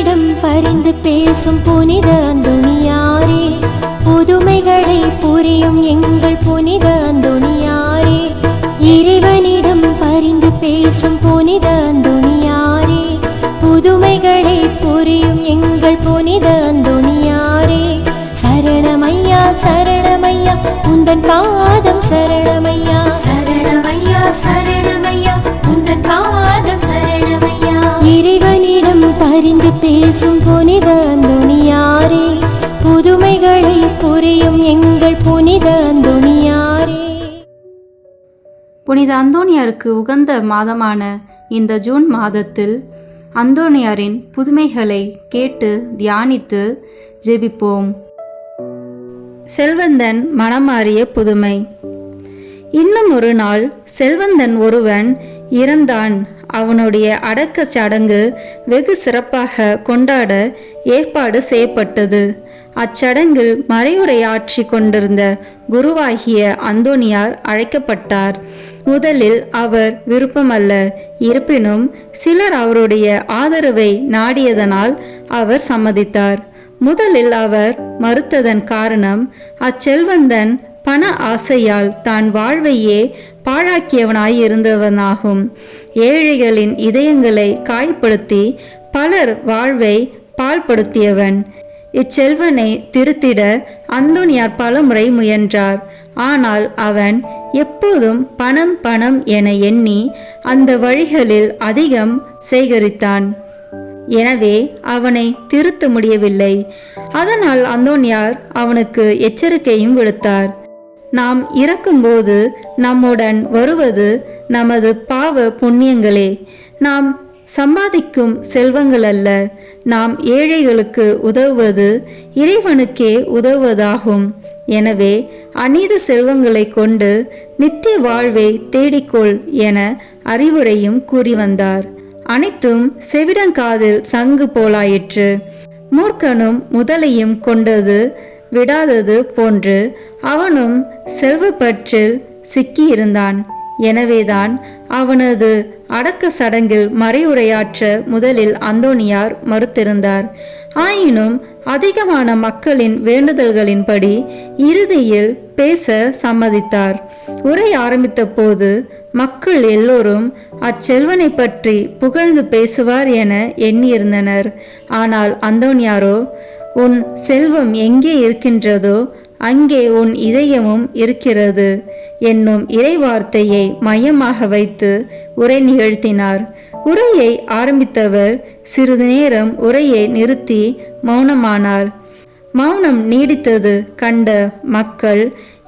இறைவனிடம் பரிந்து பேசும் புனித அந்தோணியாரே, புதுமைகளை புரியும் எங்கள் புனித அந்தோணியாரே. இறைவனிடம் பரிந்து பேசும் புனித அந்தோணியாரே, புதுமைகளை புரியும் எங்கள் புனித அந்தோணியாரே. சரணமையா சரணமையா உந்தன் பாதம் சரணமையா, சரணமையா சரணமையா உந்தன் பாதம் சரணமையா. இறைவனிடம் பரிந்து பேசும் புனித அந்தோணியாரே, புதுமைகளை புரியும் எங்கள் புனித அந்தோணியாரே. புனித அந்தோணியாருக்கு உகந்த மாதமான இந்த ஜூன் மாதத்தில் அந்தோணியாரின் புதுமைகளை கேட்டு தியானித்து ஜெபிப்போம். செல்வந்தன் மனமாறிய புதுமை. இன்னும் ஒரு நாள் செல்வந்தன் ஒருவன் இறந்தான். அவனுடைய அடக்க சடங்கு வெகு சிறப்பாக கொண்டாட ஏற்பாடு செய்யப்பட்டது. அச்சடங்கில் மறையுரையாற்றி கொண்டிருந்த குருவாகிய அந்தோணியார் அழைக்கப்பட்டார். முதலில் அவர் விருப்பமல்ல, இருப்பினும் சிலர் அவருடைய ஆதரவை நாடியதனால் அவர் சம்மதித்தார். முதலில் அவர் மறுத்ததன் காரணம் அச்செல்வந்தன் பண ஆசையால் தான் வாழ்வையே பாழாக்கியவனாயிருந்தவனாகும். ஏழைகளின் இதயங்களை காயப்படுத்தி பலர் வாழ்வை பாழ்படுத்தியவன். இச்செல்வனை திருத்திட அந்தோணியார் பலமுறை முயன்றார். ஆனால் அவன் எப்போதும் பணம் பணம் என எண்ணி அந்த வழிகளில் அதிகம் சேகரித்தான். எனவே அவனை திருத்த முடியவில்லை. அதனால் அந்தோணியார் அவனுக்கு எச்சரிக்கையும் விடுத்தார். நாம் இறக்கும்போது நம்முடன் வருவது நமது பாவ புண்ணியங்களே, நாம் சம்பாதிக்கும் செல்வங்கள் அல்ல. நாம் ஏழைகளுக்கு உதவுவது இறைவனுக்கே உதவுவதாகும். எனவே அநீத செல்வங்களை கொண்டு நித்திய வாழ்வை தேடிக்கொள் என அறிவுரையும் கூறி வந்தார். அனைத்தும் செவிடங்காதில் சங்கு போலாயிற்று. மூர்க்கனும் முதலையும் கொண்டது விடாதது போன்று அவனும் செல்வப்பற்றில் சிக்கியிருந்தான். எனவேதான் அவனது அடக்க சடங்கில் மறையுரையாற்ற முதலில் அந்தோணியார் மறுத்திருந்தார். ஆயினும் அதிகமான மக்களின் வேண்டுதல்களின்படி இறுதியில் பேச சம்மதித்தார். உரை ஆரம்பித்த போது மக்கள் எல்லோரும் அச்செல்வனை பற்றி புகழ்ந்து பேசுவார் என எண்ணியிருந்தனர். ஆனால் அந்தோணியாரோ, உன் செல்வம் எங்கே இருக்கின்றதோ அங்கே உன் இதயமும் இருக்கிறது என்னும் இறைவார்த்தையை மையமாக வைத்து உரை நிகழ்த்தினார். உரையை ஆரம்பித்தவர் சிறிது நேரம் உரையை நிறுத்தி மௌனமானார். மௌனம் நீடித்தது கண்ட மக்கள்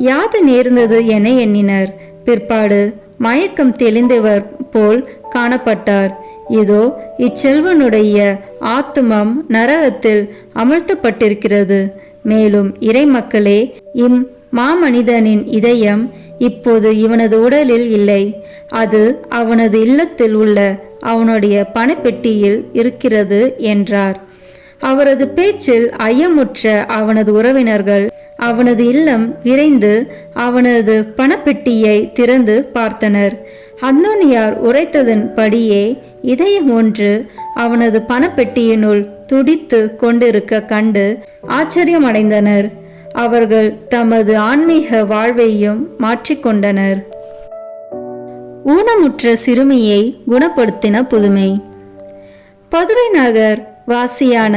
யாது நேர்ந்தது என எண்ணினர். பிற்பாடு மயக்கம் தெளிந்தவர் போல் காணப்பட்டார். இதோ இச்செல்வனுடைய ஆத்துமம் நரகத்தில் அமர்த்தப்பட்டிருக்கிறது. மேலும் இறை மக்களே, மாமனிதனின் இதயம் இப்போது இவனது உடலில் இல்லை, அது அவனது இல்லத்தில் உள்ள அவனுடைய பணப்பெட்டியில் இருக்கிறது என்றார். அவரது பேச்சில் ஐயமுற்ற அவனது உறவினர்கள் அவனது இல்லம் விரைந்து அவனது பணப்பெட்டியை திறந்து பார்த்தனர். அந்தோணியார் உரைத்ததன் படியே இதயம் ஒன்று அவனது பணப்பெட்டியினுள் துடித்து கொண்டிருக்க கண்டு ஆச்சரியமடைந்தனர். அவர்கள் தமது ஆன்மீக வாழ்வையும் மாற்றிக்கொண்டனர். ஊனமுற்ற சிறுமியை குணப்படுத்தின புதுமை. பதுவை நகர் வாசியான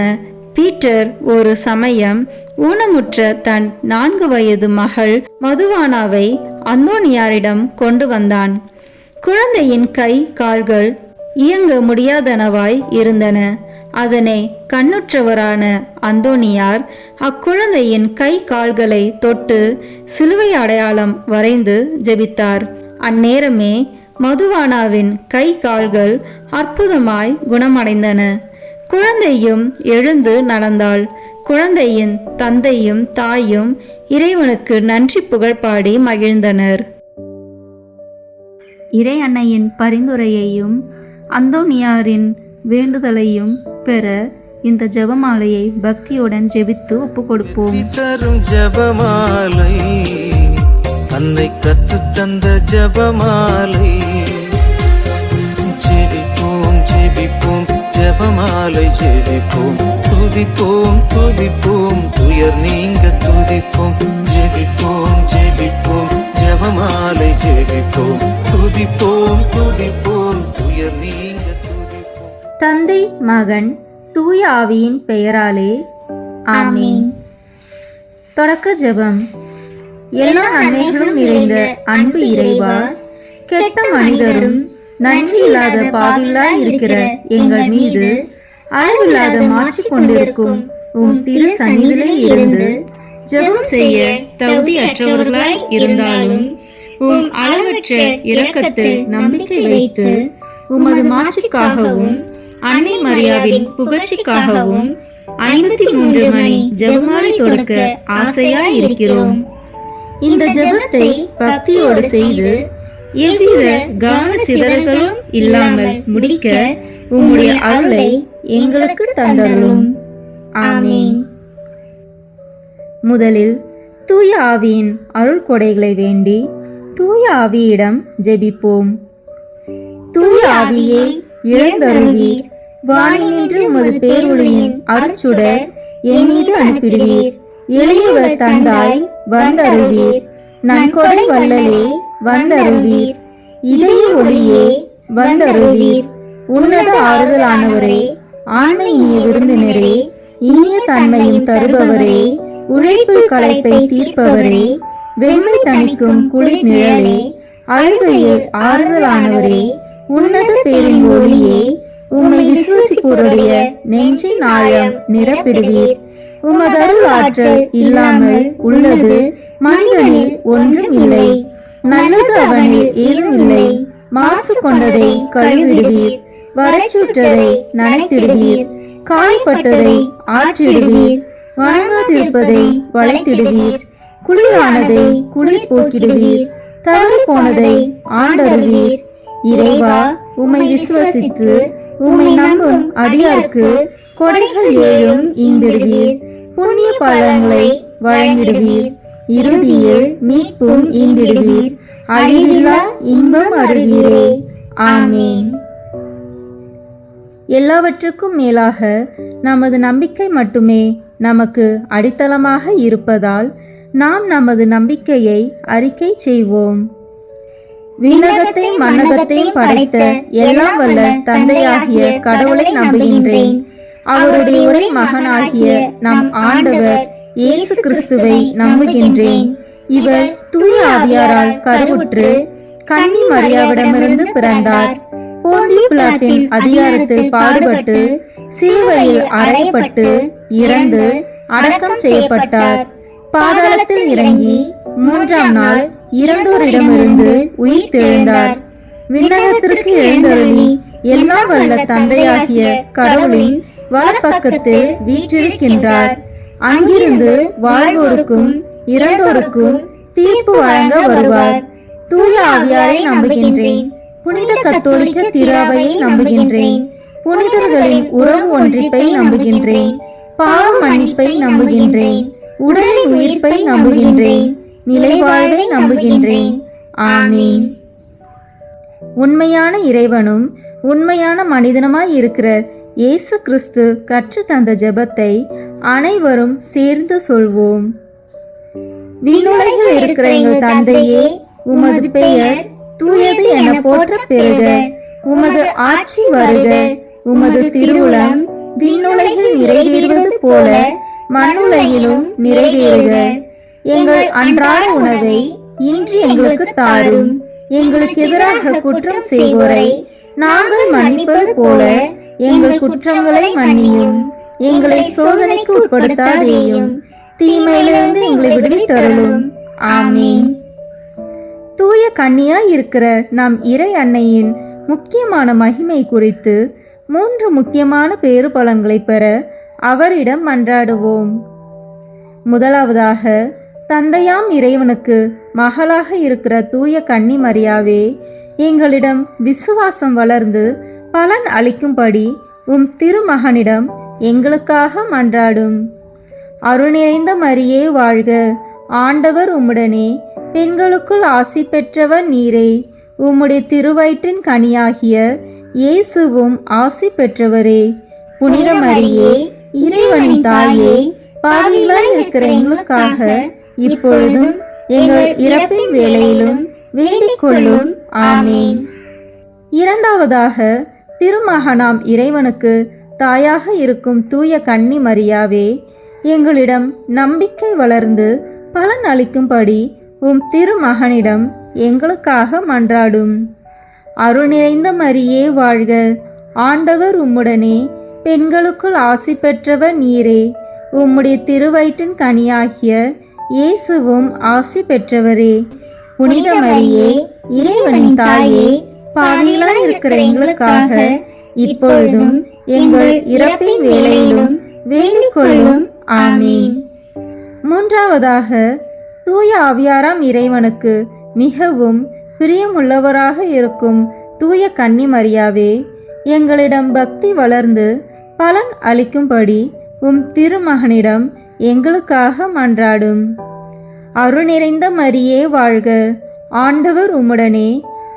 பீட்டர் ஒரு சமயம் ஊனமுற்ற தன் 4 வயது மகள் மதுவானாவை அந்தோணியாரிடம் கொண்டு வந்தான். குழந்தையின் கை கால்கள் இயங்க முடியாதனவாய் இருந்தன. அதனை கண்ணுற்றவரான அந்தோணியார் அக்குழந்தையின் கை கால்களை தொட்டு சிலுவை அடையாளம் வரைந்து ஜெபித்தார். அந்நேரமே மதுவானாவின் கை கால்கள் அற்புதமாய் குணமடைந்தன. குழந்தையும் எழுந்து நடந்தாள். குழந்தையின் தந்தையும் தாயும் இறைவனுக்கு நன்றி புகழ் பாடி மகிழ்ந்தனர். இறை அன்னையின் பரிந்துரையையும் அந்தோணியாரின் வேண்டுதலையும் பெற இந்த ஜெபமாலையை பக்தியுடன் ஜெபித்து ஒப்பு கொடுப்போம். தரும் ஜெபமாலை, அன்னை கற்று தந்த ஜெபமாலை. ஜெபிப்போம் ஜெபிப்போம் ஜபமாலை ஜெபிப்போம் துதிப்போம் துதிப்போம் துயர் நீங்க துதிப்போம் ஜெபிப்போம் ஜெபிப்போம் ஜபமாலை ஜெபிப்போம் துதிப்போம் துதிப்போம் துயர் நீங்க துதிப்போம். தந்தை மகன் தூய ஆவியின் பெயராலே ஆமென். தொடக்க ஜெபம். எல்லா நன்மைகளும் நிறைந்த அன்பு இறைவா, கெட்ட மனிதரும் நன்றி இல்லாத பாவிகளாய் இருக்கிற எங்கள் மீது அளவில்லாத மாற்றி கொண்டிருக்கும் உம் திரு சந்நிதியிலே இருந்து ஜெபம் செய்ய தகுதியற்றவர்களாய் இருந்தாலும் உம் அளவற்ற இரக்கத்தில் நம்பிக்கை வைத்து உமது மாட்சிக்காகவும் அன்னை மரியாவின் புகழ்ச்சிக்காகவும் 53 மணி ஜெபமாலை தொடுக்க ஆசையாய் இருக்கிறோம். இந்த ஜெபத்தை பக்தியோடு செய்து எவ்வித கவன சிதறல்களும் இல்லாமல் முடிக்க உம்முடைய அருளை எங்களுக்கு தந்தருளும். ஆமென். முதலில் தூய ஆவியின் அருள் கொடைகளை வேண்டி தூய ஆவியிடம் ஜெபிப்போம். தூய ஆவியே எழுந்தருள்வீர், வானினின்று உமது பேரொளியின் அருட்சுடர் என் மீது அனுப்பிடுவீர். எளியவர் தந்தாய் வந்தருள்வீர், நன்கொடை வள்ளலே வந்தருள்வீர். இதய ஒளியே வந்தருள்வீர். உன்னத ஆறுதலானவரே, ஆண்மை இனிய விருந்தினரே, இனிய தன்மையும் தருபவரே, உழைப்பில் களைப்பை தீர்ப்பவரே, வெண்மை தணிக்கும் குளிர் நிழலே, அழுகையில் ஆறுதலானவரே, உன்னத பேரின் ஒளியே, உம்மை விசுவசிப்போருடைய நெஞ்சின் ஆழம் நிரப்பிடுவீர். உமது அருள் ஆற்றல் இல்லாமல் உள்ளது மனிதனில் ஒன்றும் இல்லை. நல்லது அவனில் ஏதும் இல்லை. மாசு கொண்டதை கழுவிடுவீர், வரைச்சுற்றதை நனைத்திடுவீர், காய்பட்டதை ஆற்றிடுவீர், வணங்காதிருப்பதை வளைத்திடுவீர், குளிரானதை குளிர் போக்கிடுவீர், தவறு போனதை ஆண்டருவீர். இறைவா, உம்மை விசுவசித்து உம்மை நம்பும் அடியாருக்கு கொடைகள் ஏழும் ஈந்திடுவீர், புண்ணிய பலன்களை வழங்கிடுவீர், இறுதியில் மீட்பும் ஈந்திடுவீர், அழிவில்லா இன்பம் அருள்வீரே. ஆமென். எல்லாவற்றுக்கும் மேலாக நமது நம்பிக்கை மட்டுமே நமக்கு அடித்தளமாக இருப்பதால் நாம் நமது நம்பிக்கையை அறிக்கை செய்வோம். விண்ணகத்தை மண்ணகத்தை படைத்த எல்லாம் வல்ல தந்தையாகிய கடவுளை நம்புகின்றேன். அவருடைய ஒரே மகனாகிய நம் ஆண்டவர் இயேசு கிறிஸ்துவை நம்புகின்றேன். இவர் தூய ஆவியாரால் கருவுற்று கன்னி மரியாவிடமிருந்து பிறந்தார். போந்திய பிலாத்தின் அதிகாரத்தில் பாடுபட்டு சிலுவையில் அறையப்பட்டு இறந்து அடக்கம் செய்யப்பட்டார். பாதாளத்தில் இறங்கி 3ஆம் நாள் இறந்தோரிடமிருந்து உயிர் தெழுந்தார். விண்ணகத்திற்கு எழுந்தருளி எல்லாம் வல்ல தந்தையாகிய கடவுளின் வலப்பக்கத்தில் வீற்றிருக்கின்றார். அங்கிருந்து வாழ்வோருக்கும் இறந்தோருக்கும் தீர்ப்பு வழங்க வருவார். தூய ஆவியாரை நம்புகின்றேன். புனித கத்தோலிக்க திராவையை நம்புகின்றேன். புனிதர்களின் உறவு ஒன்றிப்பை நம்புகின்றேன். பாவ மன்னிப்பை நம்புகின்றேன். உடலின் உயிர்ப்பை நம்புகின்றேன். நிலைவாழ்வை நம்புகின்றேன். ஆமென். உண்மையான இறைவனும் உண்மையான மனிதனுமாய் இருக்கிற இயேசு கிறிஸ்து கற்று தந்த ஜெபத்தை அனைவரும் சேர்ந்து சொல்வோம். விண்ணுலகில் இருக்கிற எங்கள் தந்தையே, உமது பெயர் தூயது என போற்ற பெறுக. உமது ஆட்சி வருக. உமது திருவுளம் விண்ணுலகில் நிறைவேறுவது போல மண்ணுலகிலும் நிறைவேறுக. எங்கள் அன்றாட உணவை இன்று எங்களுக்கு தாரும். எங்களுக்கு எதிராக குற்றம் செய்வோரை நாங்கள் மன்னிப்பது போல எங்கள் குற்றங்களை மன்னியும். எங்களை சோதனைக்கு உட்படுத்தாதேயும், தீமையிலிருந்து எங்களை விடுவித்தருளும். ஆமென். தூய கன்னியாய் இருக்கிற நம் இறை அன்னையின் முக்கியமான மகிமை குறித்து 3 முக்கியமான பேறு பலன்களை பெற அவரிடம் மன்றாடுவோம். முதலாவதாக, தந்தையாம் இறைவனுக்கு மகளாக இருக்கிற தூய கன்னி மரியாவே, எங்களிடம் விசுவாசம் வளர்ந்து பலன் அளிக்கும்படி உம் திருமகனிடம் எங்களுக்காக மன்றாடும். அருள் நிறைந்த மரியே வாழ்க, ஆண்டவர் உம்முடனே, பெண்களுக்குள் ஆசி பெற்றவர் நீரே. உம்முடைய திருவயிற்றின் கனியாகிய இயேசுவும் ஆசி பெற்றவரே. புனித மரியே, இறைவனின் தாயே, பாவிகளாய் இருக்கிற எங்களுக்காக இப்பொழுதும் எங்கள் இறப்பின் வேளையிலும் வேண்டிக் கொள்ளும். ஆமீன். இரண்டாவதாக, திருமகனாம் இறைவனுக்கு தாயாக இருக்கும் தூய கன்னி மரியாவே, எங்களிடம் நம்பிக்கை வளர்ந்து பலன் அளிக்கும்படி திருமகனிடம் எங்களுக்காக மன்றாடும். அருள் நிறைந்த மரியே வாழ்க, ஆண்டவர் உம்முடனே, பெண்களுக்குள் ஆசி பெற்றவர் நீரே. உம்முடைய திருவயிற்றின் கனியாகிய இயேசுவும் ஆசி பெற்றவரே. புனித மரியே, இறைவனின் தாயே, பாவிகளாய் இருக்கிற எங்களுக்காக இப்பொழுதும் எங்கள் இறப்பின் வேளையிலும் வேண்டிக் கொள்ளும். ஆமீன். மூன்றாவதாக, தூய ஆவியாராம் இறைவனுக்கு மிகவும் பிரியமுள்ளவராக இருக்கும் தூய கன்னி மரியாவே, எங்களிடம் பக்தி வளர்ந்து பலன் அளிக்கும்படி திருமகனிடம் எங்களுக்காக மன்றாடும். அருள் நிறைந்த மரியே வாழ்க, ஆண்டவர் உம்முடனே,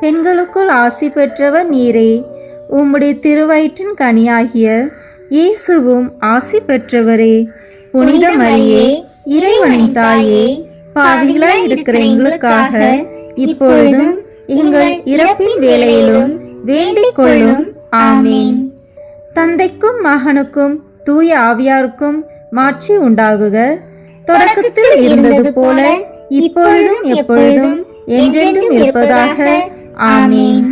பெண்களுக்குள் ஆசி பெற்றவர் நீரே. உம்முடைய திருவயிற்றின் கனியாகிய இயேசுவும் ஆசி பெற்றவரே. புனித மரியே, இறைவனின் தாயே, பாவிகளாய் இருக்கிற எங்களுக்காக இப்பொழுதும் எங்கள் இறப்பின் வேளையிலும் வேண்டிக் கொள்ளும். ஆமீன். தந்தைக்கும் மகனுக்கும் தூய ஆவியாருக்கும் மாட்சி உண்டாகுக. தொடக்கத்தில் இருந்தது போல இப்பொழுதும் எப்பொழுதும் என்றென்றும் இருப்பதாக. ஆமீன்.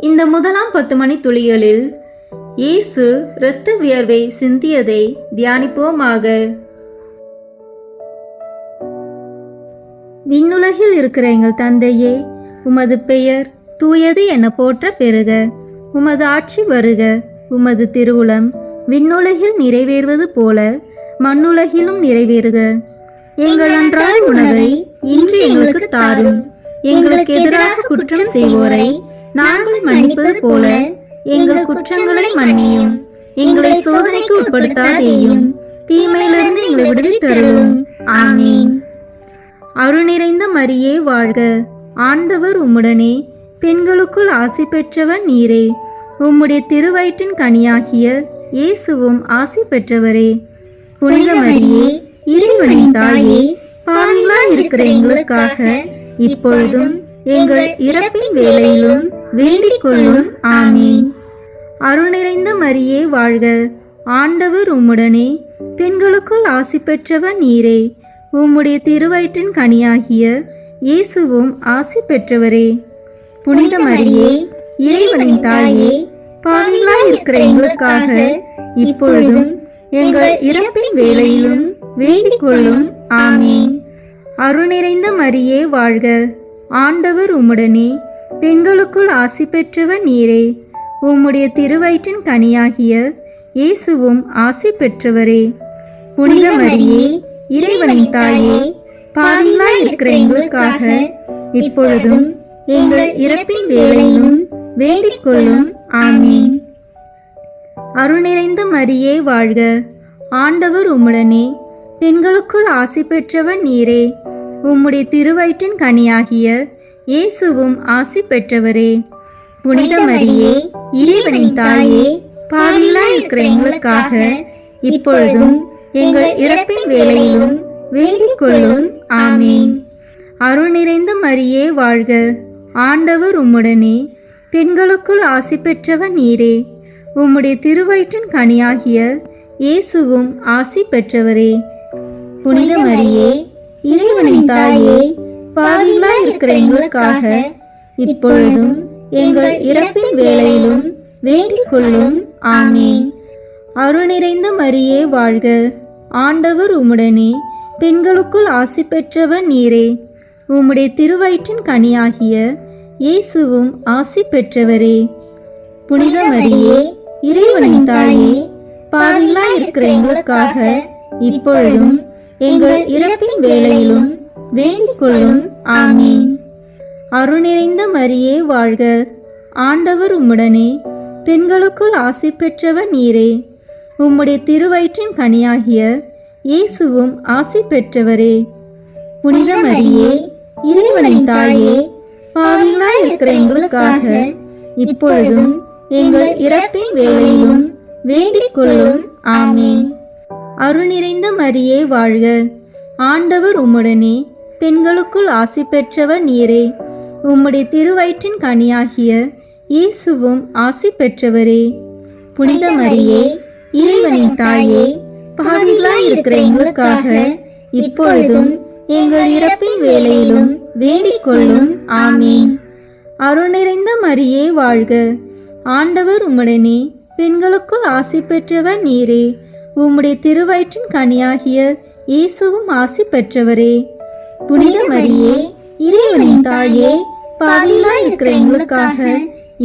இந்த முதலாம் 10 மணி துளிகளில் இயேசு இரத்த வியர்வை சிந்தியதை தியானிப்போமாக. விண்ணுலகில் இருக்கிற எங்கள் தந்தையே, உமது பெயர் தூயது என போற்ற பெறுக. உமது ஆட்சி வருக. உமது திருவுளம் விண்ணுலகில் நிறைவேறுவது போல மண்ணுலகிலும் நிறைவேறுக. எங்கள் அன்றாட உணவை இன்று எங்களுக்கு தாரும். எங்களுக்கு எதிராக குற்றம் செய்வோரை நாங்கள் மன்னிப்பது போல எங்கள் குற்றங்களை மன்னியும். எங்களை சோதனைக்கு உட்படுத்தாதேயும், தீமையிலிருந்து எங்களை விடுவித்தருளும். ஆமீன். அருள் நிறைந்த மரியே வாழ்க, ஆண்டவர் உம்முடனே, பெண்களுக்குள் ஆசி பெற்றவர் நீரே. உம்முடைய திருவயிற்றின் கனியாகிய இயேசுவும் ஆசி பெற்றவரே. புனித மரியே, இறைவனின் தாயே, பாவிகளாய் இருக்கிற எங்களுக்காக இப்பொழுதும் எங்கள் இறப்பின் வேளையிலும் வேண்டிக் கொள்ளும். ஆமீன். அருள் நிறைந்த மரியே வாழ்க, ஆண்டவர் உம்முடனே, பெண்களுக்குள் ஆசி பெற்றவர் நீரே. உம்முடைய திருவயிற்றின் கனியாகிய இயேசுவும் ஆசி பெற்றவரே. புனித மரியே, இறைவனின் தாயே, பாவிகளாய் இருக்கிற எங்களுக்காக இப்பொழுதும் எங்கள் இறப்பின் வேளையிலும் வேண்டிக் கொள்ளும். ஆமீன். அருள் நிறைந்த மரியே வாழ்க, ஆண்டவர் உம்முடனே, பெண்களுக்குள் ஆசி பெற்றவர் நீரே. உம்முடைய திருவயிற்றின் கனியாகிய இயேசுவும் ஆசி பெற்றவரே. புனித மரியே, இறைவனின் தாயே, பாவிகளாய் இருக்கிற எங்களுக்காக இப்பொழுதும் எங்கள் இறப்பின் வேளையிலும் வேண்டிக் கொள்ளும். ஆமீன். அருள் நிறைந்த மரியே வாழ்க, ஆண்டவர் உம்முடனே, பெண்களுக்குள் ஆசி பெற்றவர் நீரே. உம்முடைய திருவயிற்றின் கனியாகிய இயேசுவும் ஆசி பெற்றவரே. புனித மரியே, இறைவனின் தாயே, பாவிகளாய் இருக்கிற எங்களுக்காக இப்பொழுதும் எங்கள் இறப்பின் வேளையிலும் வேண்டிக் கொள்ளும். ஆமீன். அருள் நிறைந்த மரியே வாழ்க, ஆண்டவர் உம்முடனே, பெண்களுக்குள் ஆசி பெற்றவர் நீரே. உம்முடைய திருவயிற்றின் கனியாகிய இயேசுவும் ஆசி பெற்றவரே. புனித மரியே, இறைவனின் தாயே, பாவிகளாய் இருக்கிற எங்களுக்காக இப்பொழுதும் எங்கள் இறப்பின் வேளையிலும் வேண்டிக் கொள்ளும். ஆமீன். அருள் நிறைந்த மரியே வாழ்க, ஆண்டவர் உம்முடனே, பெண்களுக்குள் ஆசி பெற்றவர் நீரே. உம்முடைய திருவயிற்றின் கனியாகிய இயேசுவும் ஆசி பெற்றவரே. புனித மரியே, இறைவனின் தாயே, பாவிகளாய் இருக்கிற எங்களுக்காக இப்பொழுதும் எங்கள் இறப்பின் வேளையிலும் வேண்டிக் கொள்ளும். ஆமீன். அருள் நிறைந்த மரியே வாழ்க, ஆண்டவர் உம்முடனே, பெண்களுக்குள் ஆசி பெற்றவர் நீரே. உம்முடைய திருவயிற்றின் கனியாகிய இயேசுவும் ஆசி பெற்றவரே. புனித மரியே, இறைவனின் தாயே, பாவிகளாய் இருக்கிற எங்களுக்காக இப்பொழுதும் எங்கள் இறப்பின் வேளையிலும் வேண்டிக் கொள்ளும். ஆமீன். அருள் நிறைந்த மரியே வாழ்க, ஆண்டவர் உம்முடனே, பெண்களுக்குள் ஆசி பெற்றவர் நீரே. உம்முடைய திருவயிற்றின் கனியாகிய இயேசுவும் ஆசி பெற்றவரே. புனித மரியே, இறைவனின் தாயே, பாவிகளாய் இருக்கிற எங்களுக்காக இப்பொழுதும் எங்கள் இறப்பின் வேளையிலும் வேண்டிக் கொள்ளும். ஆமீன். அருள் நிறைந்த மரியே வாழ்க, ஆண்டவர் உம்முடனே, பெண்களுக்குள் ஆசி பெற்றவர் நீரே. உம்முடைய திருவயிற்றின் கனியாகிய இயேசுவும் ஆசி பெற்றவரே. புனித மரியே, இறைவனின் தாயே, பாவிகளாய் இருக்கிற எங்களுக்காக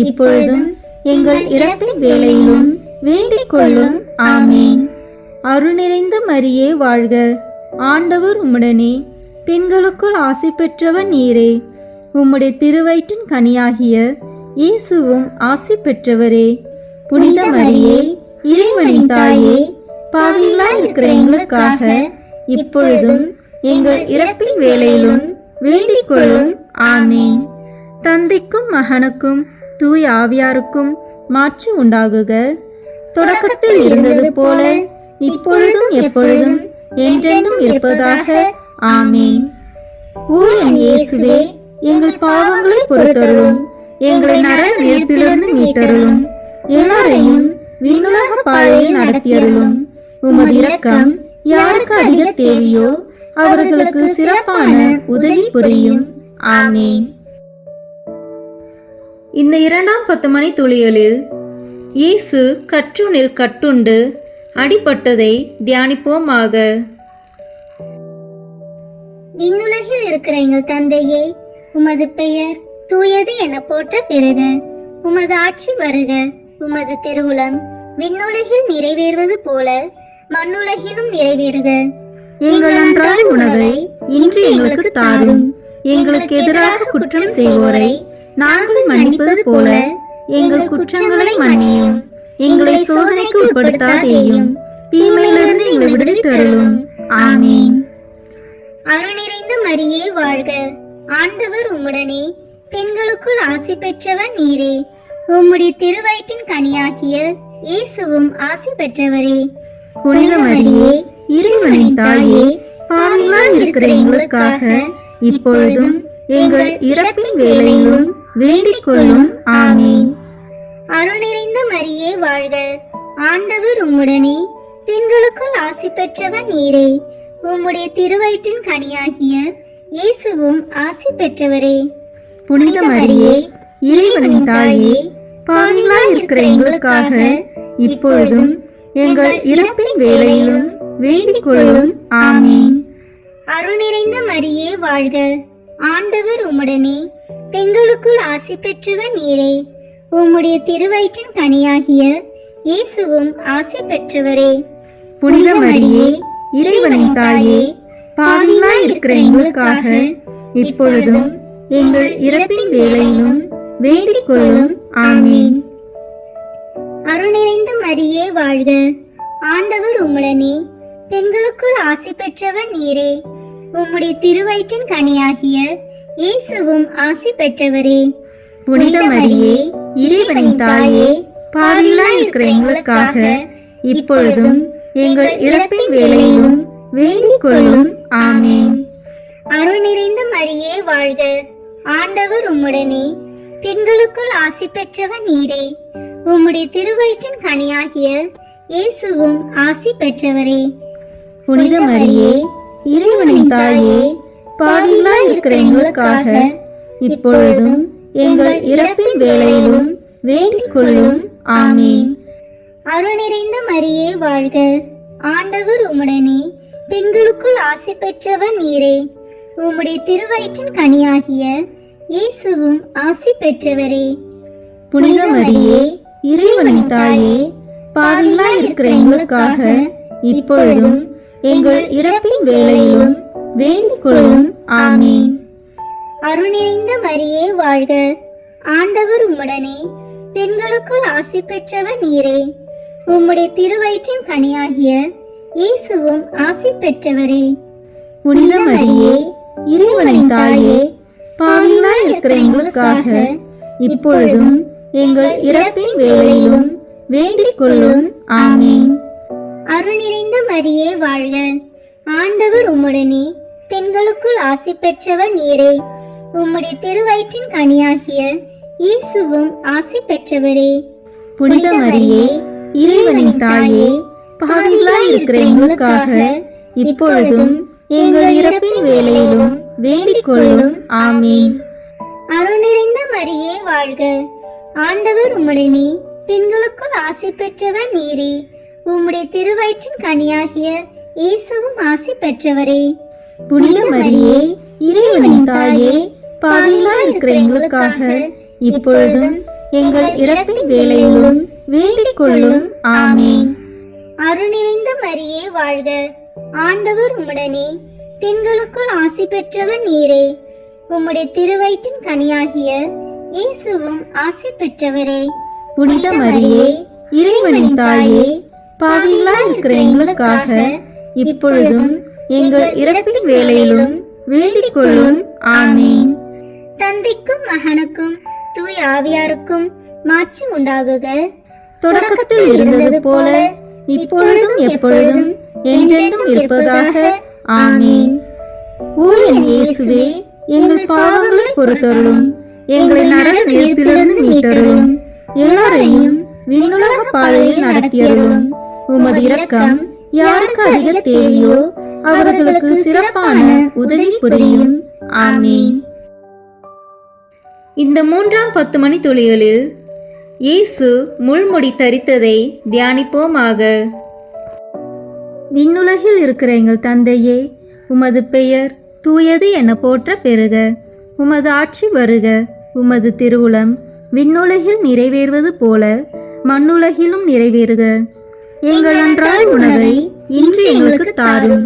இப்பொழுதும் எங்கள் இறப்பின் வேளையிலும் வேண்டிக் கொள்ளும். ஆமீன். அருள் நிறைந்த மரியே வாழ்க, ஆண்டவர் உம்முடனே, பெண்களுக்குள் ஆசி பெற்றவர் நீரே. உம்முடைய திருவயிற்றின் கனியாகிய இயேசுவும் ஆசி பெற்றவரே. புனித மரியே, இறைவனின் தாயே, பாவிகளாய் இருக்கிற எங்களுக்காக இப்பொழுதும் எங்கள் இறப்பின் வேளையிலும் வேண்டிக் கொள்ளும். ஆமீன். தந்தைக்கும் மகனுக்கும் தூய ஆவியாருக்கும் மாட்சி உண்டாகுக. தொடக்கத்தில் இருந்தது போல இப்பொழுதும் எப்பொழுதும் என்றென்றும் இருப்பதாக. ஆமீன். ஓ என் இயேசுவே, எங்கள் பாவங்களை பொறுத்தருளும், எங்களை நரக நெருப்பிலிருந்து மீட்டருளும், எல்லாரையும் விண்ணுலக பாதையில் நடத்தியருளும். உமது இரக்கம் யாருக்கு அதிக தேவையோ அவர்களுக்கு சிறப்பான உதவி புரியும். ஆமீன். இந்த இரண்டாம் 10 மணி துளிகளில் இயேசு கற்றுணில் கட்டுண்டு அடிபட்டதை தியானிப்போமாக. விண்ணுலகில் இருக்கிற எங்கள் தந்தையே, உமது பெயர் தூயது என போற்ற பெறுக. உமது ஆட்சி வருக. உமது திருவுளம் விண்ணுலகில் நிறைவேறுவது போல மண்ணுலகிலும் நிறைவேறுக. எங்கள் அன்றாட உணவை இன்று எங்களுக்கு தாரும். எங்களுக்கு எதிராக குற்றம் செய்வோரை நாங்கள் மன்னிப்பது போல எங்கள் குற்றங்களை மன்னியும். எங்களை சோதனைக்கு உட்படுத்தாதேயும், தீமையிலிருந்து எங்களை விடுவித்து அருளும். ஆமீன். அருள் நிறைந்த மரியே வாழ்க, ஆண்டவர் உம்முடனே, பெண்களுக்குள் ஆசி பெற்றவர் நீரே. உம்முடைய திருவயிற்றின் கனியாகிய இயேசுவும் ஆசி பெற்றவரே. புனித மரியே, இறைவனின் தாயே, பாவிகளாய் இருக்கிற எங்களுக்காக இப்பொழுதும் எங்கள் இறப்பின் வேளையிலும் வேண்டிக் கொள்ளும். ஆமீன். அருள் நிறைந்த மரியே வாழ்க, ஆண்டவர் உம்முடனே, பெண்களுக்குள் ஆசி பெற்றவர் நீரே. உம்முடைய திருவயிற்றின் கனியாகிய இயேசுவும் ஆசி பெற்றவரே. புனித மரியே, இறைவனின் தாயே, பாவிகளாய் இருக்கிற எங்களுக்காக இப்பொழுதும் எங்கள் இறப்பின் வேளையிலும் வேண்டிக் கொள்ளும். ஆமீன். அருள் நிறைந்த மரியே வாழ்க, ஆண்டவர் உம்முடனே, பெண்களுக்குள் ஆசி பெற்றவர் நீரே. உம்முடைய திருவயிற்றின் கனியாகிய இயேசுவும் ஆசி பெற்றவரே. புனித மரியே, இறைவனின் தாயே, பாவிகளாய் இருக்கிற எங்களுக்காக இப்பொழுதும் எங்கள் இறப்பின் வேளையிலும் வேண்டிக் கொள்ளும். ஆமீன். அருள் நிறைந்த மரியே வாழ்க, ஆண்டவர் உம்முடனே, பெண்களுக்குள் ஆசி பெற்றவர் நீரே. உம்முடைய திருவயிற்றின் கனியாகிய இயேசுவும் ஆசி பெற்றவரே. புனித மரியே, இறைவனின் தாயே, பாவிகளாய் இருக்கிற எங்களுக்காக இப்பொழுதும் எங்கள் இறப்பின் வேளையிலும் வேண்டிக் கொள்ளும். ஆமீன். அருள் நிறைந்த மரியே வாழ்க, ஆண்டவர் உம்முடனே, பெண்களுக்குள் ஆசி பெற்றவர் நீரே. உம்முடைய திருவயிற்றின் கனியாகிய இயேசுவும் ஆசி பெற்றவரே. புனித மரியே, இறைவனின் தாயே, பாவிகளாய் இருக்கிற எங்களுக்காக இப்பொழுதும் எங்கள் இறப்பின் வேளையிலும் வேண்டிக் கொள்ளும். ஆமீன். அருள் நிறைந்த மரியே வாழ்க, ஆண்டவர் உம்முடனே, பெண்களுக்குள் ஆசி பெற்றவர் நீரே. உம்முடைய திருவயிற்றின் கனியாகிய இயேசுவும் ஆசி பெற்றவரே. புனித மரியே, இறைவனின் தாயே, பாவிகளாய் இருக்கிற எங்களுக்காக இப்பொழுதும் எங்கள் இறப்பின் வேளையிலும் வேண்டிக் கொள்ளும். ஆமீன். அருள் நிறைந்த மரியே வாழ்க, ஆண்டவர் உம்முடனே, பெண்களுக்குள் ஆசி பெற்றவர் நீரே. உம்முடைய திருவயிற்றின் கனியாகிய இயேசுவும் ஆசி பெற்றவரே. புனித மரியே, இறைவனின் தாயே, பாவிகளாய் இருக்கிற எங்களுக்காக இப்பொழுதும் எங்கள் இறப்பின் வேளையிலும் வேண்டிக் கொள்ளும். ஆமீன். அருள் நிறைந்த மரியே வாழ்க, ஆண்டவர் உம்முடனே, பெண்களுக்குள் ஆசி பெற்றவர் நீரே. உம்முடைய திருவயிற்றின் கனியாகிய இயேசுவும் ஆசி பெற்றவரே. புனித மரியே, இறைவனின் தாயே, பாவிகளாய் இருக்கிற எங்களுக்காக இப்பொழுதும் எங்கள் இறப்பின் வேளையிலும் வேண்டிக் கொள்ளும். ஆமீன். அருள் நிறைந்த மரியே வாழ்க, ஆண்டவர் உம்முடனே, பெண்களுக்குள் ஆசி பெற்றவர் நீரே. உம்முடைய திருவயிற்றின் கனியாகிய இயேசுவும் ஆசி பெற்றவரே. புனித மரியே, இறைவனின் தாயே, பாவிகளாய் இருக்கிற எங்களுக்காக இப்பொழுதும் எங்கள் இறப்பின் வேளையிலும் வேண்டிக் கொள்ளும். ஆமீன். அருள் நிறைந்த மரியே வாழ்க, ஆண்டவர் உம்முடனே, பெண்களுக்குள் ஆசி பெற்றவர் நீரே. உம்முடைய திருவயிற்றின் கனியாகிய இயேசுவும் ஆசி பெற்றவரே. புனித மரியே, இறைவனின் தாயே, பாவிகளாய் இருக்கிற எங்களுக்காக இப்பொழுதும் எங்கள் இறப்பின் வேளையிலும் வேண்டிக் கொள்ளும். ஆமீன். தந்தைக்கும் மகனுக்கும் தூய ஆவியாருக்கும் மாட்சி உண்டாகுக. தொடக்கத்தில் இருந்தது போல இப்பொழுதும் எப்பொழுதும் என்றென்றும் இருப்பதாக. ஆமீன். ஓ என் இயேசுவே, எங்கள் பாவங்களை பொறுத்தருளும், எங்களை நரக நெருப்பிலிருந்து மீட்டருளும், எல்லாரையும் விண்ணுலக பாதையில் நடத்தியருளும். உமது இரக்கம் யாருக்கு அதிக தேவையோ அவர்களுக்கு சிறப்பான உதவி புரியும். ஆமீன். இந்த 3ஆம் 10 மணி துளிகளில் இயேசு முள்முடி தரித்ததை தியானிப்போமாக. விண்ணுலகில் இருக்கிற எங்கள் தந்தையே, உமது பெயர் தூயது என போற்ற பெறுக. உமது ஆட்சி வருக. உமது திருவுளம் விண்ணுலகில் நிறைவேறுவது போல மண்ணுலகிலும் நிறைவேறுக. எங்கள் அன்றாட உணவை இன்று எங்களுக்கு தாரும்.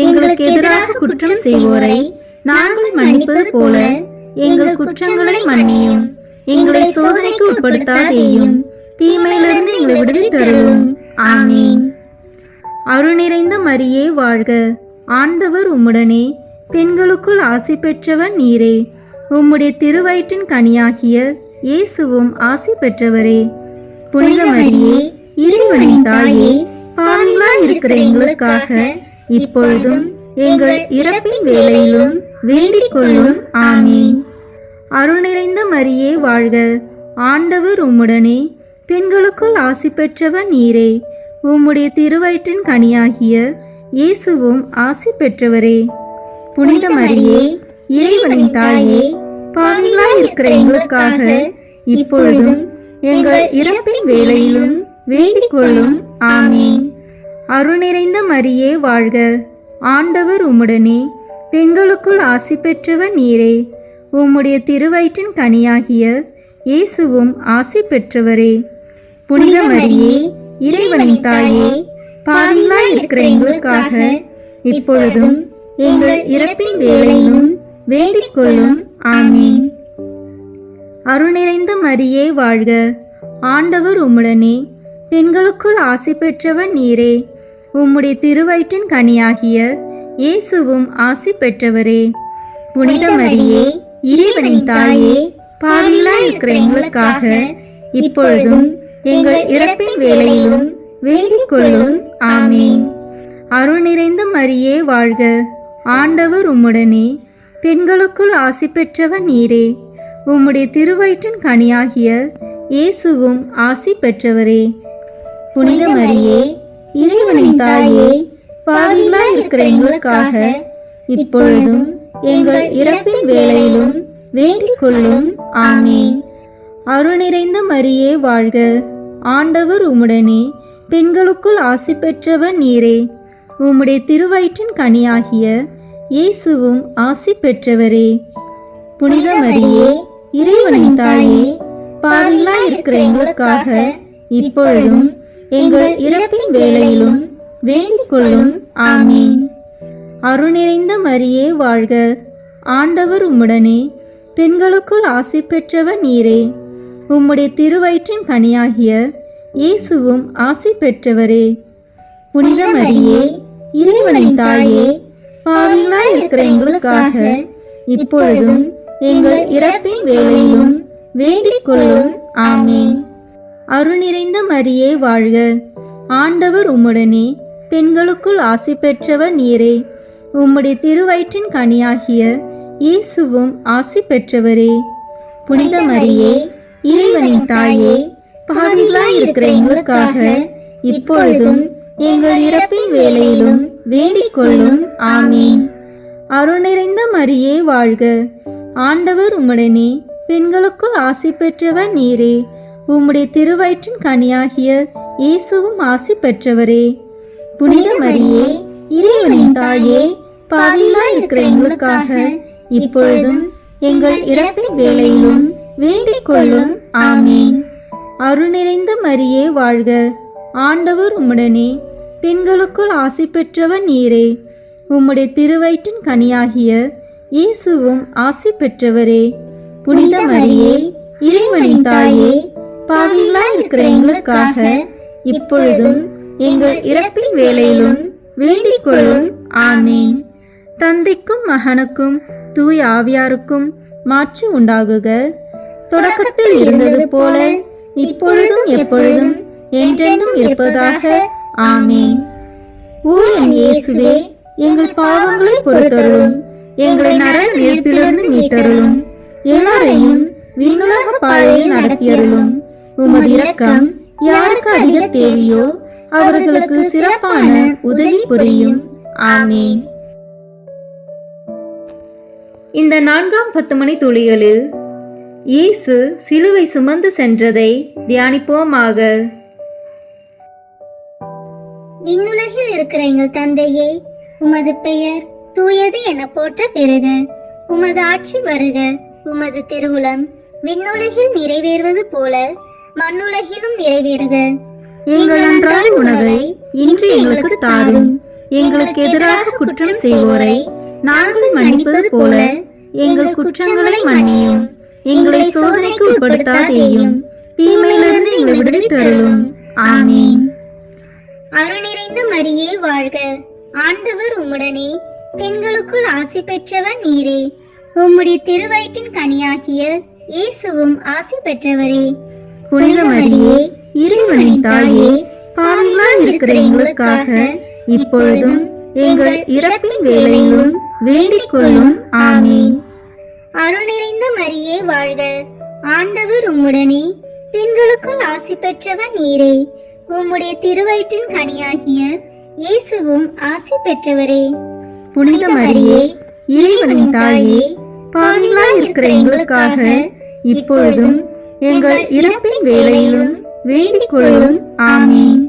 எங்களுக்கு எதிராக குற்றம் செய்வோரை நாங்கள் மன்னிப்பது போல எங்கள் குற்றங்களை மன்னியும். எங்களை சோதனைக்கு உட்படுத்தாதேயும், தீமையிலிருந்து எங்களை விடுவித்தருளும். ஆமீன். அருள் நிறைந்த மரியே வாழ்க, ஆண்டவர் உம்முடனே, பெண்களுக்குள் ஆசி பெற்றவர் நீரே. உம்முடைய திருவயிற்றின் கனியாகிய இயேசுவும் ஆசி பெற்றவரே. புனித மரியே, இறைவனின் தாயே, பாவிகளாய் இருக்கிற எங்களுக்காக இப்பொழுதும் எங்கள் இறப்பின் வேளையிலும் வேண்டிக் கொள்ளும். ஆமீன். அருள் நிறைந்த மரியே வாழ்க, ஆண்டவர் உம்முடனே, பெண்களுக்குள் ஆசி பெற்றவர் நீரே. உம்முடைய திருவயிற்றின் கனியாகிய இயேசுவும் ஆசி பெற்றவரே. புனித மரியே, இறைவனின் தாயே, பாவிகளாய் இருக்கிற எங்களுக்காக இப்பொழுதும் எங்கள் இறப்பின் வேளையிலும் வேண்டிக் கொள்ளும். ஆமீன். அருள் நிறைந்த மரியே வாழ்க, ஆண்டவர் உம்முடனே, பெண்களுக்குள் ஆசி பெற்றவர் நீரே. உம்முடைய திருவயிற்றின் கனியாகிய இயேசுவும் ஆசி பெற்றவரே. புனித மரியே, இறைவனின் தாயே, பாவிகளாய் இருக்கிற எங்களுக்காக இப்பொழுதும் எங்கள் இறப்பின் வேளையிலும் வேண்டிக் கொள்ளும். ஆமீன். அருள் நிறைந்த மரியே வாழ்க, ஆண்டவர் உம்முடனே, பெண்களுக்குள் ஆசி பெற்றவர் நீரே. உம்முடைய திருவயிற்றின் கனியாகிய இயேசுவும் ஆசி பெற்றவரே. புனித மரியே, இறைவனின் தாயே, பாவிகளாய் இருக்கிற எங்களுக்காக இப்பொழுதும் எங்கள் இறப்பின் வேளையிலும் வேண்டிக் கொள்ளும். ஆமீன். அருள் நிறைந்த மரியே வாழ்க, ஆண்டவர் உம்முடனே, பெண்களுக்குள் ஆசி பெற்றவர் நீரே. உம்முடைய திருவயிற்றின் கனியாகிய இயேசுவும் ஆசி பெற்றவரே. புனித மரியே, இறைவனின் தாயே, பாவிகளாய் இருக்கிற எங்களுக்காக இப்பொழுதும் எங்கள் இறப்பின் வேளையிலும் வேண்டிக் கொள்ளும். ஆமீன். அருள் நிறைந்த மரியே வாழ்க, ஆண்டவர் உம்முடனே, பெண்களுக்குள் ஆசி பெற்றவர் நீரே. உம்முடைய திருவயிற்றின் கனியாகிய இயேசுவும் ஆசி பெற்றவரே. புனித மரியே, இறைவனின் தாயே, பாவிகளாய் இருக்கிற எங்களுக்காக இப்பொழுதும் எங்கள் இறப்பின் வேளையிலும் வேண்டிக் கொள்ளும். ஆமீன். அருள் நிறைந்த மரியே வாழ்க, ஆண்டவர் உம்முடனே, பெண்களுக்குள் ஆசி பெற்றவர் நீரே. உம்முடைய திருவயிற்றின் கனியாகிய இயேசுவும் ஆசி பெற்றவரே. புனித மரியே, இறைவனின் தாயே, பாவிகளாய் இருக்கிற எங்களுக்காக இப்பொழுதும் எங்கள் இறப்பின் வேளையிலும் வேண்டிக் கொள்ளும். ஆமீன். அருள் நிறைந்த மரியே வாழ்க, ஆண்டவர் உம்முடனே, பெண்களுக்குள் ஆசி பெற்றவர் நீரே. உம்முடைய திருவயிற்றின் கனியாகிய இயேசுவும் ஆசி பெற்றவரே. புனித மரியே, இறைவனின் தாயே, பாவிகளாய் இருக்கிற எங்களுக்காக இப்பொழுதும் எங்கள் இறப்பின் வேளையிலும் வேண்டிக் கொள்ளும். ஆமீன். அருள் நிறைந்த மரியே வாழ்க, ஆண்டவர் உம்முடனே, பெண்களுக்குள் ஆசி பெற்றவர் நீரே. உம்முடைய திருவயிற்றின் கனியாகிய இயேசுவும் ஆசி பெற்றவரே. புனித மரியே, இறைவனின் தாயே, பாவிகளாய் இருக்கிற எங்களுக்காக இப்பொழுதும் எங்கள் இறப்பின் வேளையிலும் வேண்டிக் கொள்ளும். ஆமீன். அருள் நிறைந்த மரியே வாழ்க, ஆண்டவர் உம்முடனே, பெண்களுக்குள் ஆசி பெற்றவர் நீரே. உம்முடைய திருவயிற்றின் கனியாகிய இயேசுவும் ஆசி பெற்றவரே. புனித மரியே, இறைவனின் தாயே, பாவிகளாய் இருக்கிற எங்களுக்காக இப்பொழுதும் எங்கள் இறப்பின் வேளையிலும் வேண்டிக் கொள்ளும். ஆமீன். தந்தைக்கும் மகனுக்கும் தூய ஆவியாருக்கும் மாட்சி உண்டாகுக. தொடக்கத்தில் இருந்தது போல இப்பொழுதும் எப்பொழுதும் என்றென்றும் இருப்பதாக. ஆமீன். ஓ என் இயேசுவே, எங்கள் பாவங்களை பொறுத்தருளும், எங்களை நரக நெருப்பிலிருந்து மீட்டருளும், எல்லாரையும் விண்ணுலக பாதையில் நடத்தியருளும். உமது இரக்கம் யாருக்கு அதிக தேவையோ அவர்களுக்கு சிறப்பான உதவி புரியும். ஆமீன். இந்த 4ஆம் 10 மணி துளிகளில் இயேசு சிலுவை சுமந்து சென்றதை தியானிப்போமாக. விண்ணுலகில் இருக்கிற எங்கள் தந்தையே, உமது பெயர் தூயது என போற்ற பெறுக. உமது ஆட்சி வருக. உமது திருவுளம் விண்ணுலகில் நிறைவேறுவது போல மண்ணுலகிலும் நிறைவேறுக. எங்கள் அன்றாட உணவை இன்று எங்களுக்கு தாரும். எங்களுக்கு எதிராக குற்றம் செய்வோரை நாங்கள் மன்னிப்பது போல எங்கள் குற்றங்களை மன்னியும். எங்களை சோதனைக்கு உட்படுத்தாதேயும், தீமையிலிருந்து எங்களை விடுவித்தருளும். ஆமீன். அருள் நிறைந்த மரியே வாழ்க, ஆண்டவர் உம்முடனே, பெண்களுக்குள் ஆசி பெற்றவர் நீரே. உம்முடைய திருவயிற்றின் கனியாகிய இயேசுவும் ஆசி பெற்றவரே. புனித மரியே, இறைவனின் தாயே, பாவிகளாய் இருக்கிற எங்களுக்காக இப்பொழுதும் எங்கள் இறப்பின் வேளையிலும் வேண்டிக் கொள்ளும். ஆமீன். அருள் நிறைந்த மரியே வாழ்க, ஆண்டவர் உம்முடனே, பெண்களுக்குள் ஆசி பெற்றவர் நீரே. உம்முடைய திருவயிற்றின் கனியாகிய இயேசுவும் ஆசி பெற்றவரே. புனித மரியே, இறைவனின் தாயே, பாவிகளாய் இருக்கிற எங்களுக்காக இப்பொழுதும் எங்கள் இறப்பின் வேளையிலும் வேண்டிக் கொள்ளும். ஆமீன்.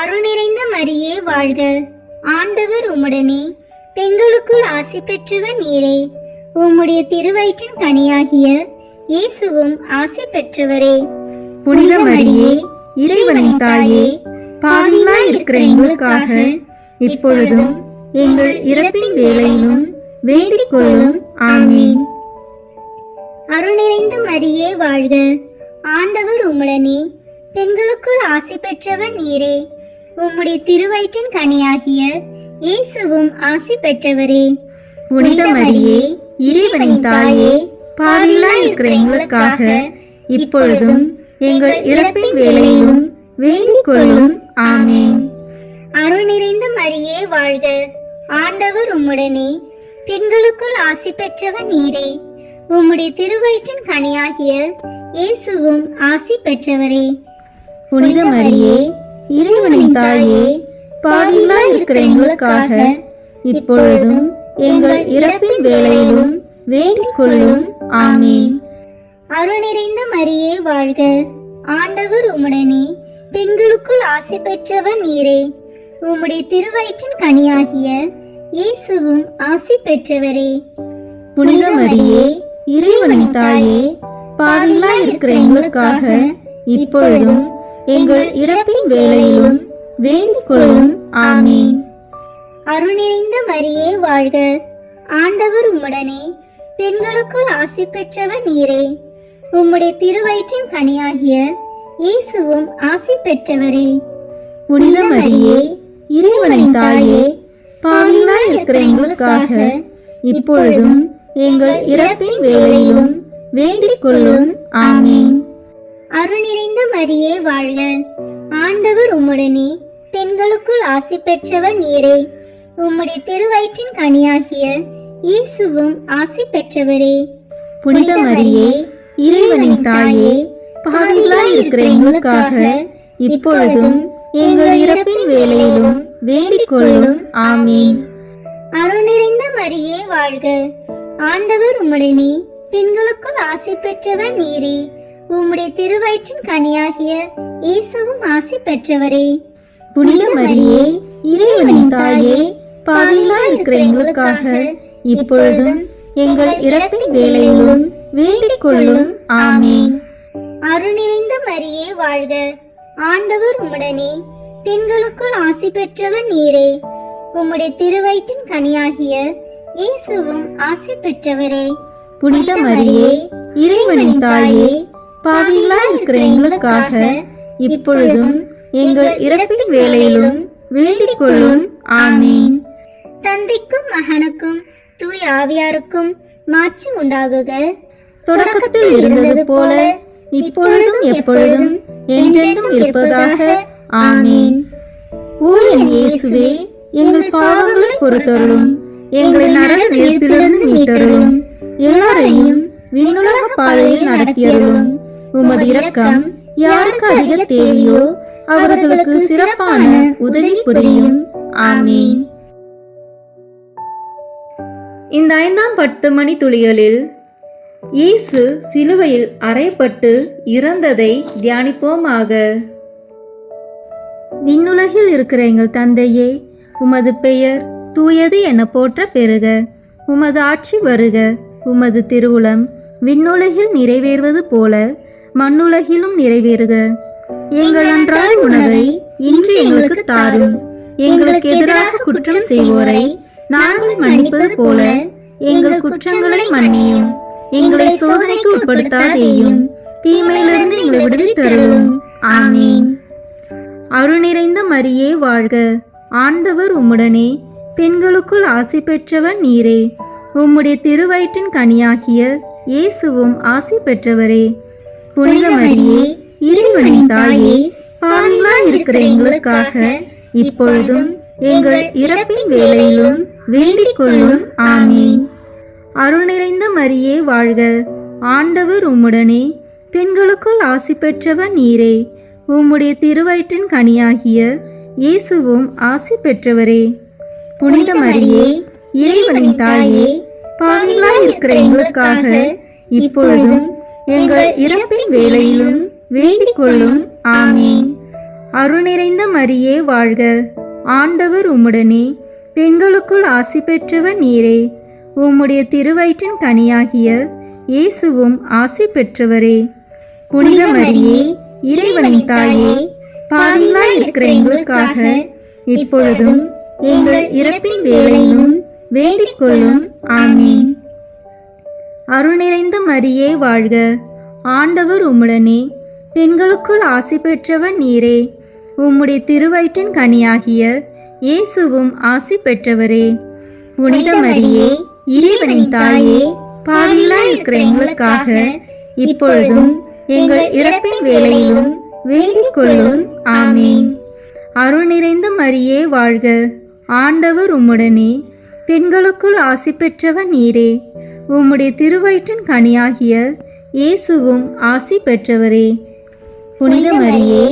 அருள் நிறைந்த மரியே வாழ்க, ஆண்டவர் உம்முடனே, பெண்களுக்குள் ஆசி பெற்றவர் நீரே. உம்முடைய திருவயிற்றின் கனியாகிய இயேசுவும் ஆசி பெற்றவரே. புனித மரியே, இறைவனின் தாயே, பாவிகளாய் இருக்கிற எங்களுக்காக இப்பொழுதும் எங்கள் இறப்பின் வேளையிலும் வேண்டிக் கொள்ளும். ஆமீன். அருள் நிறைந்த மரியே வாழ்க, ஆண்டவர் உம்முடனே, பெண்களுக்குள் ஆசி பெற்றவர் நீரே. உம்முடைய திருவயிற்றின் கனியாகிய இயேசுவும் ஆசி பெற்றவரே. புனித மரியே, இறைவனின் தாயே, பாவிகளாய் இருக்கிற எங்களுக்காக இப்பொழுதும் எங்கள் இறப்பின் வேளையிலும் வேண்டிக் கொள்ளும். ஆமீன். அருள் நிறைந்த மரியே வாழ்க, ஆண்டவர் உம்முடனே, பெண்களுக்குள் ஆசி பெற்றவர் நீரே. உம்முடைய திருவயிற்றின் கனியாகிய இயேசுவும் ஆசி பெற்றவரே. புனித மரியே, இறைவனின் தாயே, பாவிகளாய் இருக்கிற எங்களுக்காக இப்பொழுதும் எங்கள் இறப்பின் வேளையிலும் வேண்டிக் கொள்ளும். ஆமீன். அருள் நிறைந்த மரியே வாழ்க, ஆண்டவர் உம்முடனே, பெண்களுக்குள் ஆசி பெற்றவர் நீரே. உம்முடைய திருவயிற்றின் கனியாகிய இயேசுவும் ஆசி பெற்றவரே. புனித மரியே, இறைவனின் தாயே, பாவிகளாய் இருக்கிற எங்களுக்காக இப்பொழுதும் எங்கள் இறப்பின் வேளையிலும் வேண்டிக் கொள்ளும். ஆமீன். அருள் நிறைந்த மரியே வாழ்க, ஆண்டவர் உம்முடனே, பெண்களுக்குள் ஆசி பெற்றவர் நீரே. உம்முடைய திருவயிற்றின் கனியாகிய இயேசுவும் ஆசி பெற்றவரே. புனித மரியே, இறைவனின் தாயே, பாவிகளாய் இருக்கிற எங்களுக்காக இப்பொழுதும் எங்கள் இறப்பின் வேளையிலும் வேண்டிக் கொள்ளும். ஆமீன். அருள் நிறைந்த மரியே வாழ்க, ஆண்டவர் உம்முடனே, பெண்களுக்குள் ஆசி பெற்றவர் நீரே. உம்முடைய திருவயிற்றின் கனியாகிய இயேசுவும் ஆசி பெற்றவரே. புனித மரியே, இறைவனின் தாயே, பாவிகளாய் இருக்கிற எங்களுக்காக இப்பொழுதும் எங்கள் இறப்பின் வேளையிலும் வேண்டிக் கொள்ளும். ஆமீன். அருள் நிறைந்த மரியே வாழ்க, ஆண்டவர் உம்முடனே, பெண்களுக்குள் ஆசி பெற்றவர் நீரே. உம்முடைய திருவயிற்றின் கனியாகிய இயேசுவும் ஆசி பெற்றவரே. புனித மரியே, இறைவனின் தாயே, பாவிகளாய் இருக்கிற எங்களுக்காக இப்பொழுதும் எங்கள் இறப்பின் வேளையிலும் வேண்டிக் கொள்ளும். ஆமீன். அருள் நிறைந்த மரியே வாழ்க, ஆண்டவர் உம்முடனே, பெண்களுக்குள் ஆசி பெற்றவர் நீரே. உம்முடைய திருவயிற்றின் கனியாகிய இயேசுவும் ஆசி பெற்றவரே. புனித மரியே, இறைவனின் தாயே, பாவிகளாய் இருக்கிற எங்களுக்காக இப்பொழுதும் எங்கள் இறப்பின் வேளையிலும் வேண்டிக் கொள்ளும். ஆமீன். தந்தைக்கும் மகனுக்கும் தூய ஆவியாருக்கும் மாட்சி உண்டாகுக. தொடக்கத்தில் இருந்தது போல இப்பொழுதும் எப்பொழுதும் என்றென்றும் இருப்பதாக. ஆமீன். ஓ என் இயேசுவே, எங்கள் பாவங்களை பொறுத்தருளும், எங்களை நரக நெருப்பிலிருந்து மீட்டருளும், எல்லாரையும் விண்ணுலக பாதையில் நடத்தியருளும். உமது இரக்கம் யாருக்கு அதிக தேவையோ அவர்களுக்கு சிறப்பான உதவி புரியும். ஆமீன். இந்த 5ஆம் 10 மணி துளிகளில் இயேசு சிலுவையில் அறையப்பட்டு இறந்ததை தியானிப்போமாக. விண்ணுலகில் இருக்கிற எங்கள் தந்தையே, உமது பெயர் தூயது என போற்ற பெறுக. உமது ஆட்சி வருக. உமது திருவுளம் விண்ணுலகில் நிறைவேறுவது போல மண்ணுலகிலும் நிறைவேறுக. எங்கள் அன்றாட உணவை இன்று எங்களுக்கு தாரும். எங்களுக்கு எதிராக குற்றம் செய்வோரை நாங்கள் மன்னிப்பது போல எங்கள் குற்றங்களை மன்னியும். எங்களை சோதனைக்கு உட்படுத்தாதேயும், தீமையிலிருந்து எங்களை விடுவித்தருளும். ஆமீன். அருள் நிறைந்த மரியே வாழ்க, ஆண்டவர் உம்முடனே, பெண்களுக்குள் ஆசி பெற்றவர் நீரே. உம்முடைய திருவயிற்றின் கனியாகிய இயேசுவும் ஆசி பெற்றவரே. புனித மரியே, இறைவனின் தாயே, பாவிகளாய் இருக்கிற எங்களுக்காக இப்பொழுதும் எங்கள் இறப்பின் வேளையிலும் வேண்டிக் கொள்ளும். ஆமீன். அருள் நிறைந்த மரியே வாழ்க, ஆண்டவர் உம்முடனே, பெண்களுக்குள் ஆசி பெற்றவர் நீரே. உம்முடைய திருவயிற்றின் கனியாகிய இயேசுவும் ஆசி பெற்றவரே. புனித மரியே, இறைவனின் தாயே, பாவிகளாய் இருக்கிற எங்களுக்காக இப்பொழுதும் எங்கள் இறப்பின் வேளையிலும் வேண்டிக் கொள்ளும். ஆமீன். அருள் நிறைந்த மரியே வாழ்க, ஆண்டவர் உம்முடனே, பெண்களுக்குள் ஆசி பெற்றவர் நீரே. உம்முடைய திருவயிற்றின் கனியாகிய இயேசுவும் ஆசி பெற்றவரே. புனித மரியே, இறைவனின் தாயே, பாவிகளாய் இருக்கிற எங்களுக்காக இப்பொழுதும் எங்கள் இறப்பின் வேளையிலும் வேண்டிக் கொள்ளும். ஆமீன். அருள் நிறைந்த மரியே வாழ்க, ஆண்டவர் உம்முடனே, பெண்களுக்குள் ஆசி பெற்றவர் நீரே. உம்முடைய திருவயிற்றின் கனியாகிய இயேசுவும் ஆசி பெற்றவரே. புனித மரியே, இறைவனின் தாயே, பாவிகளாய் இருக்கிற எங்களுக்காக இப்பொழுதும் எங்கள் இறப்பின் வேளையிலும் வேண்டிக் கொள்ளும். ஆமீன். அருள் நிறைந்த மரியே வாழ்க, ஆண்டவர் உம்முடனே, பெண்களுக்குள் ஆசி பெற்றவர் நீரே. உம்முடைய திருவயிற்றின் கனியாகிய இயேசுவும் ஆசி பெற்றவரே. புனித மரியே,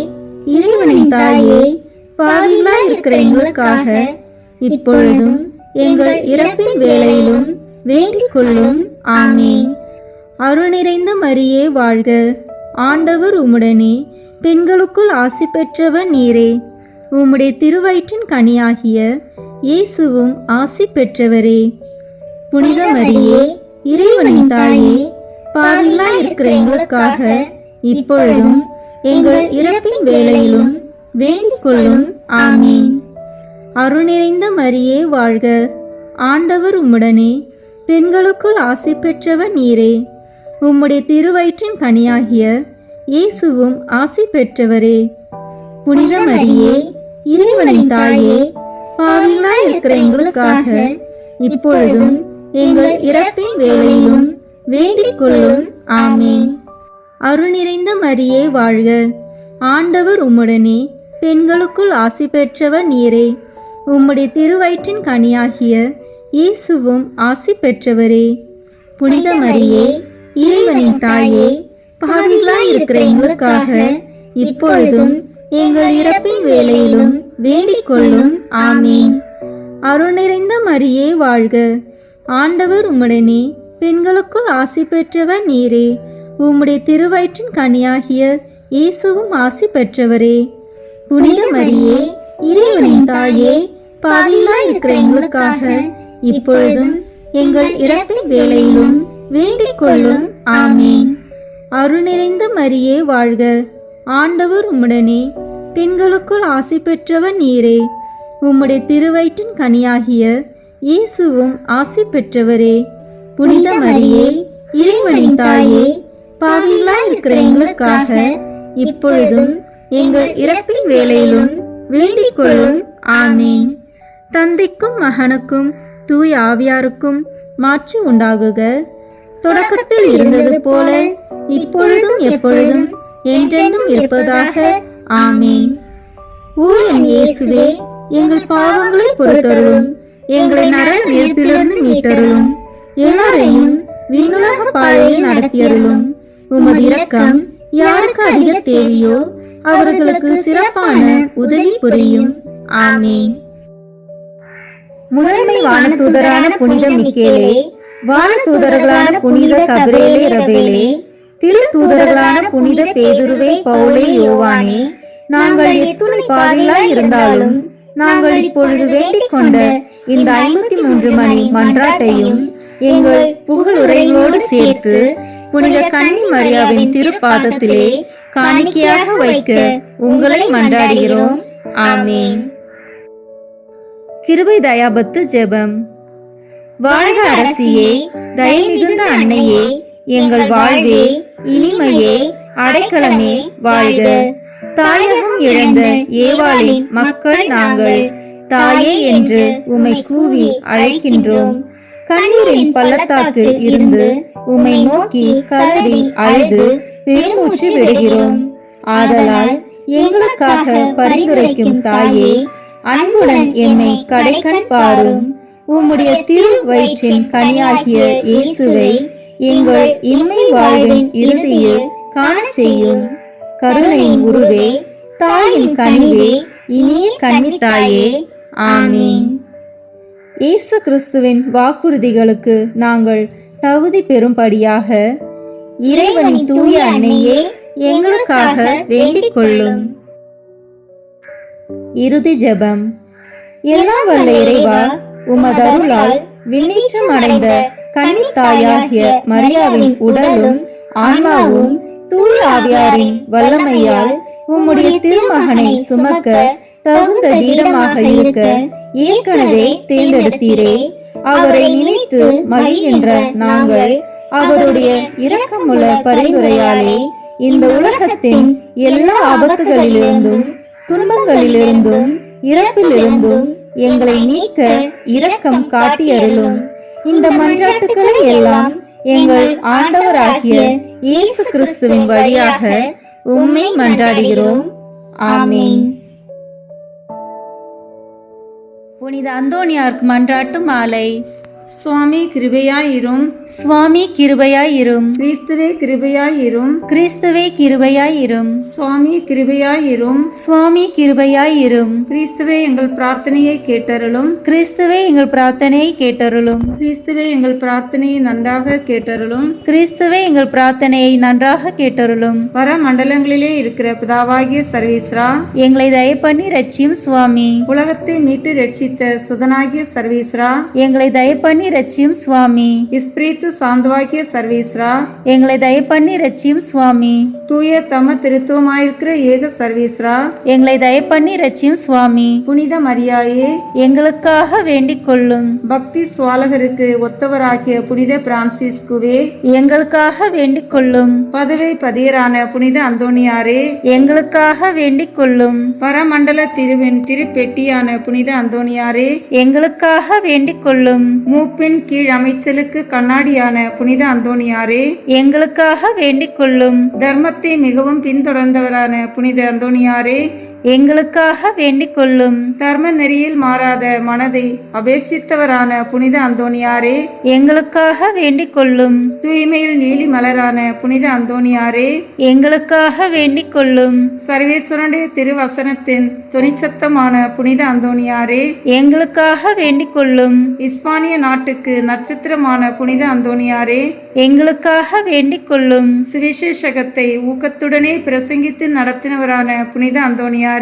இறைவனின் தாயே, பாவிகளாய் இருக்கிற எங்களுக்காக இப்பொழுதும் எங்கள் இறப்பின் வேளையிலும் வேண்டிக் கொள்ளும். ஆமீன். அருள் நிறைந்த மரியே வாழ்க, ஆண்டவர் உம்முடனே, பெண்களுக்குள் ஆசி பெற்றவர் நீரே. உம்முடைய திருவயிற்றின் கனியாகிய இயேசுவும் ஆசி பெற்றவரே. புனித மரியே, இறைவனின் தாயே, பாவிகளாய் இருக்கிற எங்களுக்காக இப்பொழுதும் எங்கள் இறப்பின் வேளையிலும் வேண்டிக் கொள்ளும். ஆமீன். அருள் நிறைந்த மரியே வாழ்க, ஆண்டவர் உம்முடனே, பெண்களுக்குள் ஆசி பெற்றவர் நீரே. உம்முடைய திருவயிற்றின் கனியாகிய இயேசுவும் ஆசி பெற்றவரே. புனித மரியே, இறைவனின் தாயே, பாவிகளாய் இருக்கிற எங்களுக்காக இப்பொழுதும் எங்கள் இறப்பின் வேளையிலும் வேண்டிக் கொள்ளும். ஆமீன். அருள் நிறைந்த மரியே வாழ்க, ஆண்டவர் உம்முடனே, பெண்களுக்குள் ஆசி பெற்றவர் நீரே. உம்முடைய திருவயிற்றின் கனியாகிய இயேசுவும் ஆசி பெற்றவரே. புனித மரியே, இறைவனின் தாயே, பாவிகளாய் இருக்கிற எங்களுக்காக இப்பொழுதும் எங்கள் இறப்பின் வேளையிலும் வேண்டிக் கொள்ளும். ஆமீன். அருள் நிறைந்த மரியே வாழ்க, ஆண்டவர் உம்முடனே, பெண்களுக்குள் ஆசி பெற்றவர் நீரே. உம்முடைய திருவயிற்றின் கனியாகிய இயேசுவும் ஆசி பெற்றவரே. புனித மரியே, இறைவனின் தாயே, பாவிகளாய் இருக்கிற எங்களுக்காக இப்பொழுதும் எங்கள் இறப்பின் வேளையிலும் வேண்டிக் கொள்ளும். ஆமீன். அருள் நிறைந்த மரியே வாழ்க, ஆண்டவர் உம்முடனே, பெண்களுக்குள் ஆசி பெற்றவர் நீரே. உம்முடைய திருவயிற்றின் கனியாகிய இயேசுவும் ஆசி பெற்றவரே. புனித மரியே, இறைவனின் தாயே, பாவிகளாய் இருக்கிற எங்களுக்காக இப்பொழுதும் எங்கள் இறப்பின் வேளையிலும் வேண்டிக் கொள்ளும். ஆமீன். தந்தைக்கும் மகனுக்கும் தூய ஆவியாருக்கும் மாட்சி உண்டாகுக. தொடக்கத்தில் இருந்தது போல இப்பொழுதும் எப்பொழுதும் என்றென்றும் இருப்பதாக. ஆமீன். ஓ என் இயேசுவே, எங்கள் பாவங்களை பொறுத்தருளும், எங்களை நரக நெருப்பிலிருந்து மீட்டருளும், எல்லாரையும் விண்ணுலக பாதையில் நடத்தியருளும். உமது இரக்கம் யாருக்கு அதிக தேவையோ அவர்களுக்கு சிறப்பான உதவி புரியும். ஆமீன். முதன்மை வானதூதரான புனித மிக்கேலே, வானதூதர்களான புனித கபிரேலே ரபேலே, திரு தூதர்களான புனித பேதுருவே, பவுலே, யோவானே, நாங்கள் எத்துணை பாவிகளாய் இருந்தாலும் நாங்கள் இப்பொழுது வேண்டிக் கொண்ட இந்த 53 மணி மன்றாட்டையும் எங்கள் புகழுரைகளோடு சேர்த்து புனித கன்னி மரியாவின் திருப்பாதத்திலே காணிக்கையாக வைக்க உங்களை மன்றாடுகிறோம். ஆமீன். கிருபை தயாபத்து ஜெபம். வாழ்க அரசியே, தயை மிகுந்த அன்னையே, எங்கள் வாழ்வே, இனிமையே, அடைக்கலமே வாழ்க. தாயகம் இழந்த ஏவாளின் மக்கள் நாங்கள் தாயே என்று உம்மை கூவி அழைக்கின்றோம். கண்ணீரின் பள்ளத்தாக்கு இருந்து உம்மை நோக்கி கதறி அழுது பெருமூச்சு விடுகிறோம். ஆதலால் எங்களுக்காக பரிந்துரைக்கும் தாயே, அன்புடன் என்னை கடைக்கண் பாரும். உம்முடைய திரு வயிற்றின் கனியாகிய இயேசுவை எங்கள் இன்மை வாழ்வின் இறுதியில் காண செய்யும். கருணையின் உருவே, தாயின் கனிவே, இனிய கன்னித்தாயே. ஆமீன். இயேசு கிறிஸ்துவின் வாக்குறுதிகளுக்கு நாங்கள் தகுதி பெறும்படியாக இறைவனின் தூய அன்னையே, எங்களுக்காக வேண்டிக் கொள்ளும். இறுதி ஜெபம். எல்லாம் வல்ல இறைவா, உமது அருளால் விண்ணேற்றம் அடைந்த கன்னித்தாயாகிய மரியாவின் உடலும் ஆன்மாவும் தூய ஆவியாரின் வல்லமையால் உம்முடைய திருமகனை சுமக்க தகுந்த பீடமாக இருக்க ஏற்கனவே தேர்ந்தெடுத்தீரே. அவரை நினைத்து மகிழ்கின்ற நாங்கள் அவருடைய இரக்கமுள்ள பரிந்துரையாலே இந்த உலகத்தின் எல்லா ஆபத்துகளிலிருந்தும் துன்பங்களிலிருந்தும் இறப்பிலிருந்தும் எங்களை நீக்க இரக்கம் காட்டியருளும். இந்த மன்றாட்டுக்களை எல்லாம் எங்கள் ஆண்டவராகிய இயேசு கிறிஸ்துவின் வழியாக உம்மை மன்றாடுகிறோம். ஆமீன். புனித அந்தோனியாருக்கு மன்றாட்டு மாலை. சுவாமி கிருபையாயிரும், சுவாமி கிருபையாயிரும், கிறிஸ்துவே கிருபையாயிரும், கிறிஸ்துவே கிருபையாயிரும், சுவாமி கிருபையாயிரும், சுவாமி கிருபையாயிரும், கிறிஸ்துவே எங்கள் பிரார்த்தனையை கேட்டருளும், கிறிஸ்துவே எங்கள் பிரார்த்தனையை கேட்டருளும், கிறிஸ்துவே எங்கள் பிரார்த்தனையை நன்றாக கேட்டருளும், கிறிஸ்துவே எங்கள் பிரார்த்தனையை நன்றாக கேட்டருளும். வர மண்டலங்களிலே இருக்கிற பிதாவாகிய சர்வீஸ்ரா, எங்களை தயப்பண்ணி ரட்சியும் சுவாமி. உலகத்தை மீட்டு ரட்சித்த சுதனாகிய சர்வீஸ்ரா, எங்களை தயப்பண்ணி ரட்சியும் சுவாமி. இஸ்பிரித்து சாந்தவாகிய சர்வீஸ்ரா, எங்களை தயப்பண்ணி ரட்சியும் சுவாமி. தூய தம திருத்துவமாயிருக்கிற ஏக சர்வீஸ்ரா, எங்களை தயப்பண்ணி ரட்சியும் சுவாமி. புனித மரியாயே, எங்களுக்காக வேண்டிக் கொள்ளும். பக்தி சுவாலகருக்கு ஒத்தவராகிய புனித பிரான்சிஸ்குவே, எங்களுக்காக வேண்டிக் கொள்ளும். பதவை பதியரான புனித அந்தோனியாரே, எங்களுக்காக வேண்டிக் கொள்ளும். பரமண்டல திருவின் திருப்பெட்டியான புனித அந்தோனியாரே, எங்களுக்காக வேண்டிக் கொள்ளும். திருமுப்பின் கீழ் அமைச்சலுக்கு கண்ணாடியான புனித அந்தோணியாரே, எங்களுக்காக வேண்டிக் கொள்ளும். தர்மத்தை மிகவும் பின்தொடர்ந்தவரான புனித அந்தோணியாரே, எங்களுக்காக வேண்டிக் கொள்ளும். தர்ம நெறியில் மாறாத மனதை அபேட்சித்தவரான புனித அந்தோணியாரே, எங்களுக்காக வேண்டிக் கொள்ளும். தூய்மையில் நீலி மலரான புனித அந்தோணியாரே, எங்களுக்காக வேண்டிக் கொள்ளும். சர்வேஸ்வரனுடைய திருவசனத்தின் தொனிச்சத்தமான புனித அந்தோணியாரே, எங்களுக்காக வேண்டிக் கொள்ளும். இஸ்பானிய நாட்டுக்கு நட்சத்திரமான புனித அந்தோணியாரே, எங்களுக்காக வேண்டிக் கொள்ளும். சுவிசேஷகத்தை ஊக்கத்துடனே பிரசங்கித்து நடத்தினவரான புனித அந்தோணியாரே,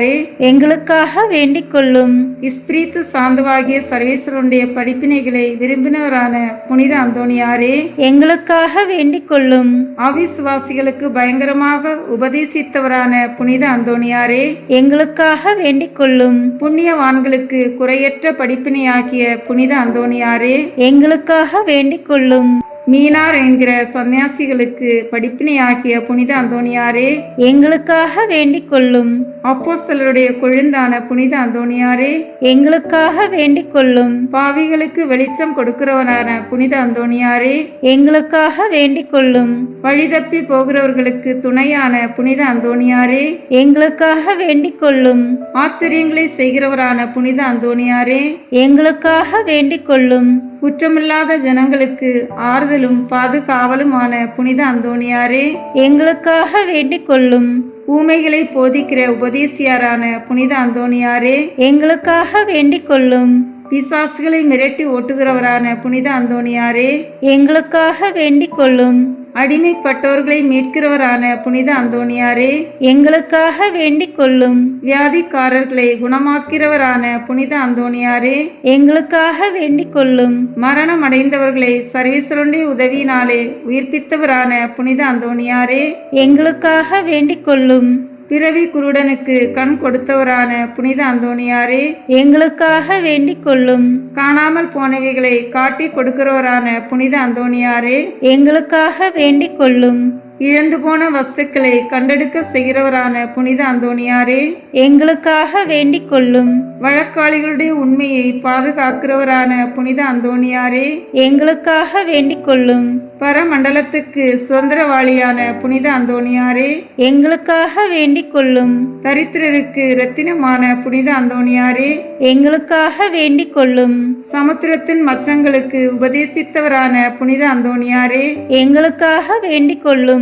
எங்களுக்காக வேண்டிக் கொள்ளும். இஸ்பிரித்து சாந்தவாகிய சர்வேஸ்வரனுடைய படிப்பினைகளை விரும்பினவரான புனித அந்தோணியாரே, எங்களுக்காக வேண்டிக் கொள்ளும். அவிசுவாசிகளுக்கு பயங்கரமாக உபதேசித்தவரான புனித அந்தோணியாரே, எங்களுக்காக வேண்டிக் கொள்ளும். புண்ணியவான்களுக்கு குறையற்ற படிப்பினையாகிய புனித அந்தோணியாரே, எங்களுக்காக வேண்டிக் கொள்ளும். மீனார் என்கிற சன்னியாசிகளுக்கு படிப்பினையாகிய புனித அந்தோணியாரே, எங்களுக்காக வேண்டிக் கொள்ளும். அப்போஸ்தலருடைய கொழுந்தான புனித அந்தோணியாரே, எங்களுக்காக வேண்டிக் கொள்ளும். பாவிகளுக்கு வெளிச்சம் கொடுக்கிறவரான புனித அந்தோணியாரே, எங்களுக்காக வேண்டிக் கொள்ளும். வழிதப்பி போகிறவர்களுக்கு துணையான புனித அந்தோணியாரே, எங்களுக்காக வேண்டிக் கொள்ளும். ஆச்சரியங்களை செய்கிறவரான புனித அந்தோணியாரே, எங்களுக்காக வேண்டிக் கொள்ளும். குற்றமில்லாத ஜனங்களுக்கு ஆறுதலும் பாதுகாவலுமான புனித அந்தோணியாரே, எங்களுக்காக வேண்டிக் கொள்ளும். ஊமைகளை போதிக்கிற உபதேசியாரான புனித அந்தோணியாரே, எங்களுக்காக வேண்டிக் கொள்ளும். பிசாசுகளை மிரட்டி ஓட்டுகிறவரான புனித அந்தோணியாரே, எங்களுக்காக வேண்டிக் கொள்ளும். அடிமைப்பட்டோர்களை மீட்கிறவரான புனித அந்தோணியாரே, எங்களுக்காக வேண்டிக் கொள்ளும். வியாதிக்காரர்களை குணமாக்கிறவரான புனித அந்தோணியாரே, எங்களுக்காக வேண்டிக் கொள்ளும். மரணம் அடைந்தவர்களை சர்வேஸ்வரனுடைய உதவியினாலே உயிர்ப்பித்தவரான புனித அந்தோணியாரே, எங்களுக்காக வேண்டிக் கொள்ளும். பிறவி குருடனுக்கு கண் கொடுத்தவரான புனித அந்தோணியாரே, எங்களுக்காக வேண்டிக் கொள்ளும். காணாமல் போனவைகளை காட்டி கொடுக்கிறவரான புனித அந்தோணியாரே, எங்களுக்காக வேண்டிக் கொள்ளும். இழந்து போன வஸ்துக்களை கண்டெடுக்க செய்கிறவரான புனித அந்தோணியாரே, எங்களுக்காக வேண்டிக் கொள்ளும். வழக்காளிகளுடைய உண்மையை பாதுகாக்கிறவரான புனித அந்தோணியாரே, எங்களுக்காக வேண்டிக் கொள்ளும். பரமண்டலத்துக்கு சுதந்திரவாளியான புனித அந்தோணியாரே, எங்களுக்காக வேண்டிக் கொள்ளும். தரித்திரருக்கு இரத்தினமான புனித அந்தோணியாரே, எங்களுக்காக வேண்டிக் கொள்ளும். சமுத்திரத்தின் மச்சங்களுக்கு உபதேசித்தவரான புனித அந்தோணியாரே, எங்களுக்காக வேண்டிக் கொள்ளும்.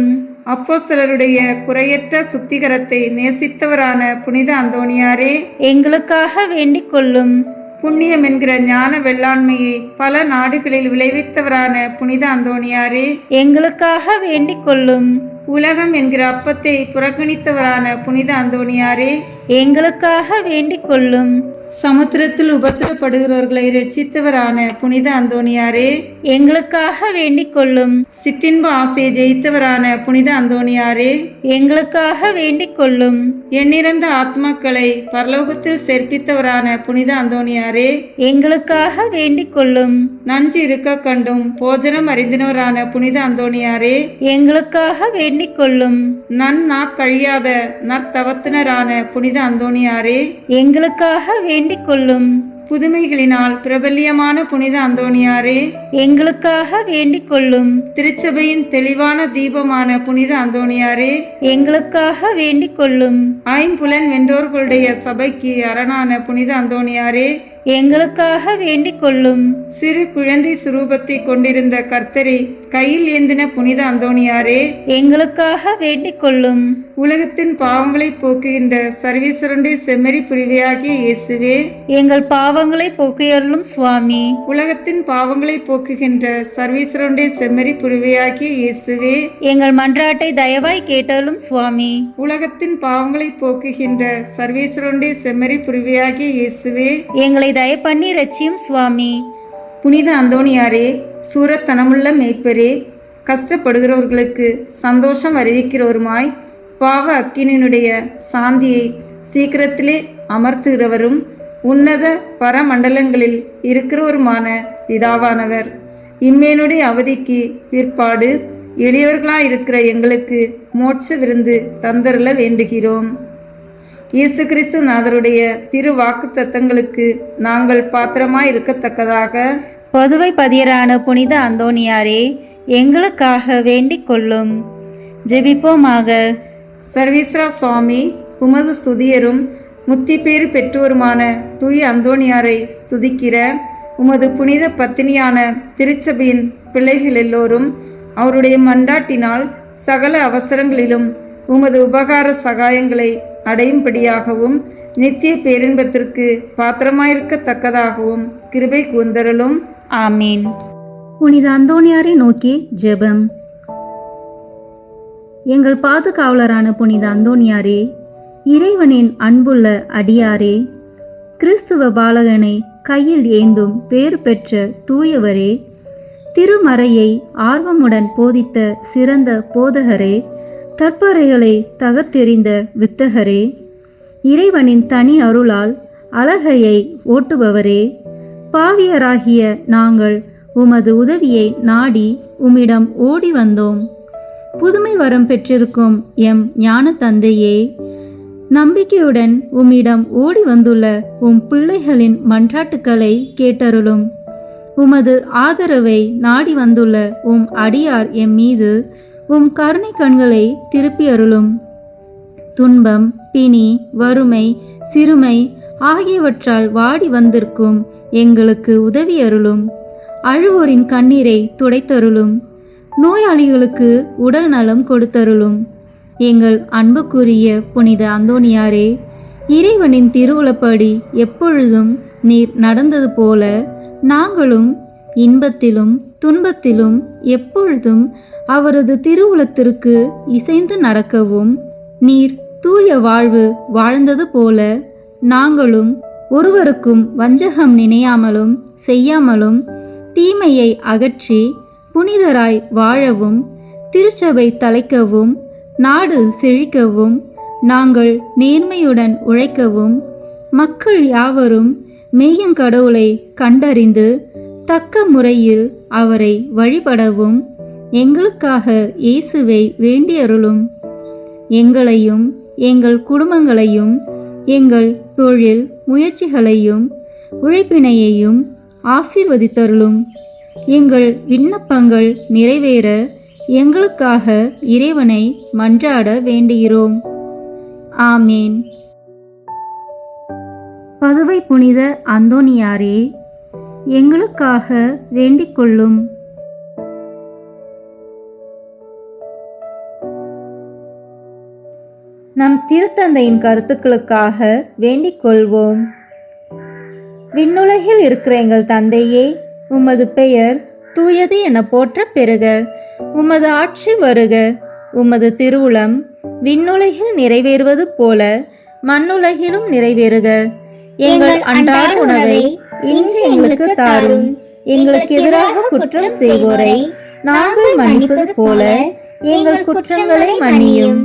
அப்போஸ்தலருடைய குறையற்ற சுத்திகரத்தை நேசித்தவரான புனித அந்தோணியாரே, எங்களுக்காக வேண்டிக் கொள்ளும். புண்ணியம் என்கிற ஞான வெள்ளாண்மையை பல நாடுகளில் விளைவித்தவரான புனித அந்தோணியாரே, எங்களுக்காக வேண்டிக் கொள்ளும். உலகம் என்கிற அப்பத்தை புறக்கணித்தவரான புனித அந்தோணியாரே, எங்களுக்காக வேண்டிக் கொள்ளும். சமுத்திரத்தில் உபத்திரப்படுகிறவர்களை ரட்சித்தவரான புனித அந்தோணியாரே, எங்களுக்காக வேண்டிக் கொள்ளும். சிற்றின்ப ஆசையை ஜெயித்தவரான புனித அந்தோணியாரே, எங்களுக்காக வேண்டிக் கொள்ளும். எண்ணிறந்த ஆத்மாக்களை பரலோகத்தில் சேர்ப்பித்தவரான புனித அந்தோணியாரே, எங்களுக்காக வேண்டிக் கொள்ளும். நஞ்சு இருக்க கண்டும் போஜனம் அறிந்தினவரான புனித அந்தோணியாரே, எங்களுக்காக வேண்டிக் கொள்ளும். கழியாத நற்தவத்தினரான புனித அந்தோணியாரே, எங்களுக்காக வேண்டிக் கொள்ளும். புதுமைகளினால் பிரபல்யமான புனித அந்தோணியாரே, எங்களுக்காக வேண்டிக் கொள்ளும். திருச்சபையின் தெளிவான தீபமான புனித அந்தோணியாரே, எங்களுக்காக வேண்டிக் கொள்ளும். ஐம்புலன் வென்றோர்களுடைய சபைக்கு அரணான புனித அந்தோணியாரே, எங்களுக்காக வேண்டிக் கொள்ளும். சிறு குழந்தை சுரூபத்தை கொண்டிருந்த கர்த்தரை கையில் ஏந்தின புனித அந்தோணியாரே, எங்களுக்காக வேண்டிக் கொள்ளும். உலகத்தின் பாவங்களை போக்குகின்ற சர்வேஸ்வரனுடைய செம்மறி புரிவையாகிய இயேசுவே, எங்கள் பாவங்களை போக்கியருளும் சுவாமி. உலகத்தின் பாவங்களை போக்குகின்ற சர்வேஸ்வரனுடைய செம்மறி புரிவையாகிய இயேசுவே, எங்கள் மன்றாட்டை தயவாய் கேட்டருளும் சுவாமி. உலகத்தின் பாவங்களை போக்குகின்ற சர்வேஸ்வரனுடைய செம்மறி புரிவையாகிய இயேசுவே, எங்களை தயப்பண்ணி ரட்சியும் சுவாமி. புனித அந்தோணியாரே, சூரத்தனமுள்ள மேய்ப்பரே, கஷ்டப்படுகிறவர்களுக்கு சந்தோஷம் அறிவிக்கிறவருமாய் பாவ அக்கினியினுடைய சாந்தியை சீக்கிரத்திலே அமர்த்துகிறவரும் உன்னத பரமண்டலங்களில் இருக்கிறவருமான பிதாவானவர், இம்மேனுடைய அவதிக்கு பிற்பாடு எளியவர்களாயிருக்கிற எங்களுக்கு மோட்ச விருந்து தந்தருள வேண்டுகிறோம். இயேசு கிறிஸ்து நாதருடைய திரு வாக்கு தத்தங்களுக்கு நாங்கள் பாத்திரமாய் இருக்கத்தக்கதாக பதுவை பதியரான புனித அந்தோணியாரே, எங்களுக்காக வேண்டிக் கொள்ளும். ஜெபிப்போமாக. சர்வேஸ்வரா சுவாமி, உமது ஸ்துதியரும் முத்திப்பேறு பெற்றோருமான தூய அந்தோணியாரை ஸ்துதிக்கிற உமது புனித பத்தினியான திருச்சபையின் பிள்ளைகள் எல்லோரும் அவருடைய மன்றாட்டினால் சகல அவசரங்களிலும் உமது உபகார சகாயங்களை அடையும்படியாகவும் நித்திய பேரின்பத்திற்கு பாத்திரமாயிருக்கத்தக்கதாகவும் கிருபை கூர்ந்தருளும். ஆமீன். புனித அந்தோணியாரை நோக்கி ஜெபம். எங்கள் பாதுகாவலரான புனித அந்தோணியாரே, இறைவனின் அன்புள்ள அடியாரே, கிறிஸ்துவ பாலகனை கையில் ஏந்தும் பேறு பெற்ற தூயவரே, திருமறையை ஆர்வமுடன் போதித்த சிறந்த போதகரே, தற்பறைகளை தகர்த்தெறிந்த வித்தகரே, இறைவனின் தனி அருளால் அழகையை ஓட்டுபவரே, பாவியராகிய நாங்கள் உமது உதவியை நாடி உம்மிடம் ஓடி வந்தோம். புதுமை வரம் பெற்றிருக்கும் எம் ஞான தந்தையே, நம்பிக்கையுடன் உம்மிடம் ஓடி வந்துள்ள உம் பிள்ளைகளின் மன்றாட்டுக்களை கேட்டருளும். உமது ஆதரவை நாடி வந்துள்ள உம் அடியார் எம் மீது உம் கருணை கண்களை திருப்பி அருளும். துன்பம், பிணி, வறுமை, சிறுமை ஆகியவற்றால் வாடி வந்திருக்கும் எங்களுக்கு உதவி அருளும். அழுவோரின் கண்ணீரை துடைத்தருளும். நோயாளிகளுக்கு உடல் நலம் கொடுத்தருளும். எங்கள் அன்புக்குரிய புனித அந்தோணியாரே, இறைவனின் திருவுளப்படி எப்பொழுதும் நீர் நடந்தது போல நாங்களும் இன்பத்திலும் துன்பத்திலும் எப்பொழுதும் அவரது திருவுளத்திற்கு இசைந்து நடக்கவும், நீர் தூய வாழ்வு வாழ்ந்தது போல நாங்களும் ஒருவருக்கும் வஞ்சகம் நினையாமலும் செய்யாமலும் தீமையை அகற்றி புனிதராய் வாழவும், திருச்சபை தலைக்கவும், நாடு செழிக்கவும், நாங்கள் நேர்மையுடன் உழைக்கவும், மக்கள் யாவரும் மெய்யங்கடவுளை கண்டறிந்து தக்க முறையில் அவரை வழிபடவும் எங்களுக்காக இயேசுவை வேண்டியருளும். எங்களையும் எங்கள் குடும்பங்களையும் எங்கள் தொழில் முயற்சிகளையும் உழைப்பினையையும் ஆசீர்வதித்தருளும். எங்கள் விண்ணப்பங்கள் நிறைவேற எங்களுக்காக இறைவனை மன்றாட வேண்டுகிறோம். ஆமீன். பதுவை புனித அந்தோணியாரே, எங்களுக்காக வேண்டிக் கொள்ளும். நம் திருத்தந்தையின் கருத்துக்களுக்காக வேண்டிக் கொள்வோம். விண்ணுலகில் இருக்கிற எங்கள் தந்தையே, உமது பெயர் தூயது என போற்ற பெறுக. உமது ஆட்சி வருக. உமது திருவுளம் விண்ணுலகில் நிறைவேறுவது போல மண்ணுலகிலும் நிறைவேறுக. எங்கள் அன்றாட உணவை இன்று எங்களுக்கு தாரும். எங்களுக்கு எதிராக குற்றம் செய்வோரை நாங்கள் மன்னிப்பது போல எங்கள் குற்றங்களை மன்னியும்.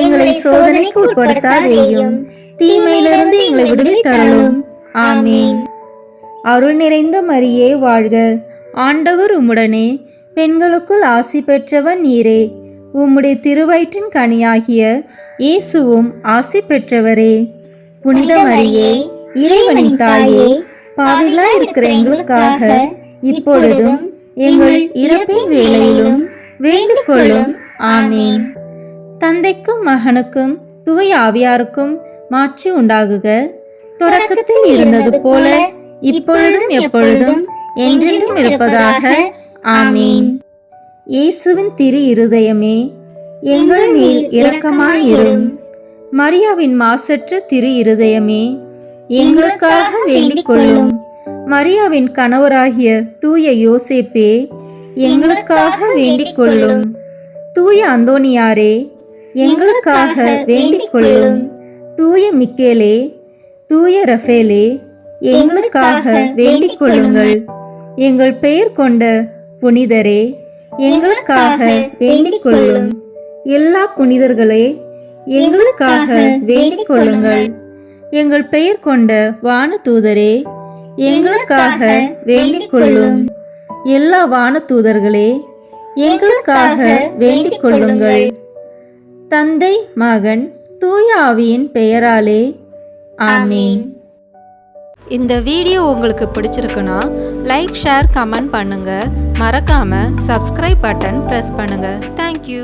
எங்களை சோதனைக்கு உட்படுத்தாதேயும், தீமையிலிருந்து எங்களை விடுவித்தருளும். ஆமீன். அருள் நிறைந்த மரியே வாழ்க. ஆண்டவர் உம்முடனே, பெண்களுக்குள் ஆசி பெற்றவன் நீரே. உம்முடைய திருவயிற்றின் கனியாகிய இயேசுவும் ஆசி பெற்றவரே. புனித மரியே, இறைவனின் தாயே, பாவிகளாய் இருக்கிற எங்களுக்காக இப்பொழுதும் எங்கள் இறப்பின் வேளையிலும் வேண்டிக் கொள்ளும். ஆமீன். தந்தைக்கும் மகனுக்கும் தூய ஆவியாருக்கும் மாட்சி உண்டாகுக. தொடக்கத்தில் இருந்தது போல இப்பொழுதும் எப்பொழுதும் என்றென்றும் இருப்பதாக. ஆமீன். இயேசுவின் திரு இருதயமே, எங்கள் மேல் இரக்கமாயிரும். மரியாவின் மாசற்ற திரு இருதயமே, எங்களுக்காக வேண்டிக் கொள்ளும். மரியாவின் கணவராகிய தூய யோசேப்பே, எங்களுக்காக வேண்டிக் கொள்ளும். தூய அந்தோணியாரே, எங்களுக்காக வேண்டிக் கொள்ளும். தூய மிக்கேலே, தூய ரஃபேலே, எங்களுக்காக வேண்டிக் கொள்ளுங்கள். எங்கள் பெயர் கொண்ட புனிதரே, எங்களுக்காக வேண்டிக் கொள்ளும். எல்லா புனிதர்களே, எங்களுக்காக வேண்டிக் கொள்ளுங்கள். எங்கள் பெயர் கொண்ட வானதூதரே, எங்களுக்காக வேண்டிக் கொள்ளும். எல்லா வானதூதர்களே, எங்களுக்காக வேண்டிக் கொள்ளுங்கள். தந்தை, மகன், தூய ஆவியின் பெயராலே. ஆமீன். இந்த வீடியோ உங்களுக்கு பிடிச்சிருக்குன்னா லைக், ஷேர், கமெண்ட் பண்ணுங்கள். மறக்காமல் சப்ஸ்கிரைப் பட்டன் ப்ரெஸ் பண்ணுங்கள். தேங்க்யூ.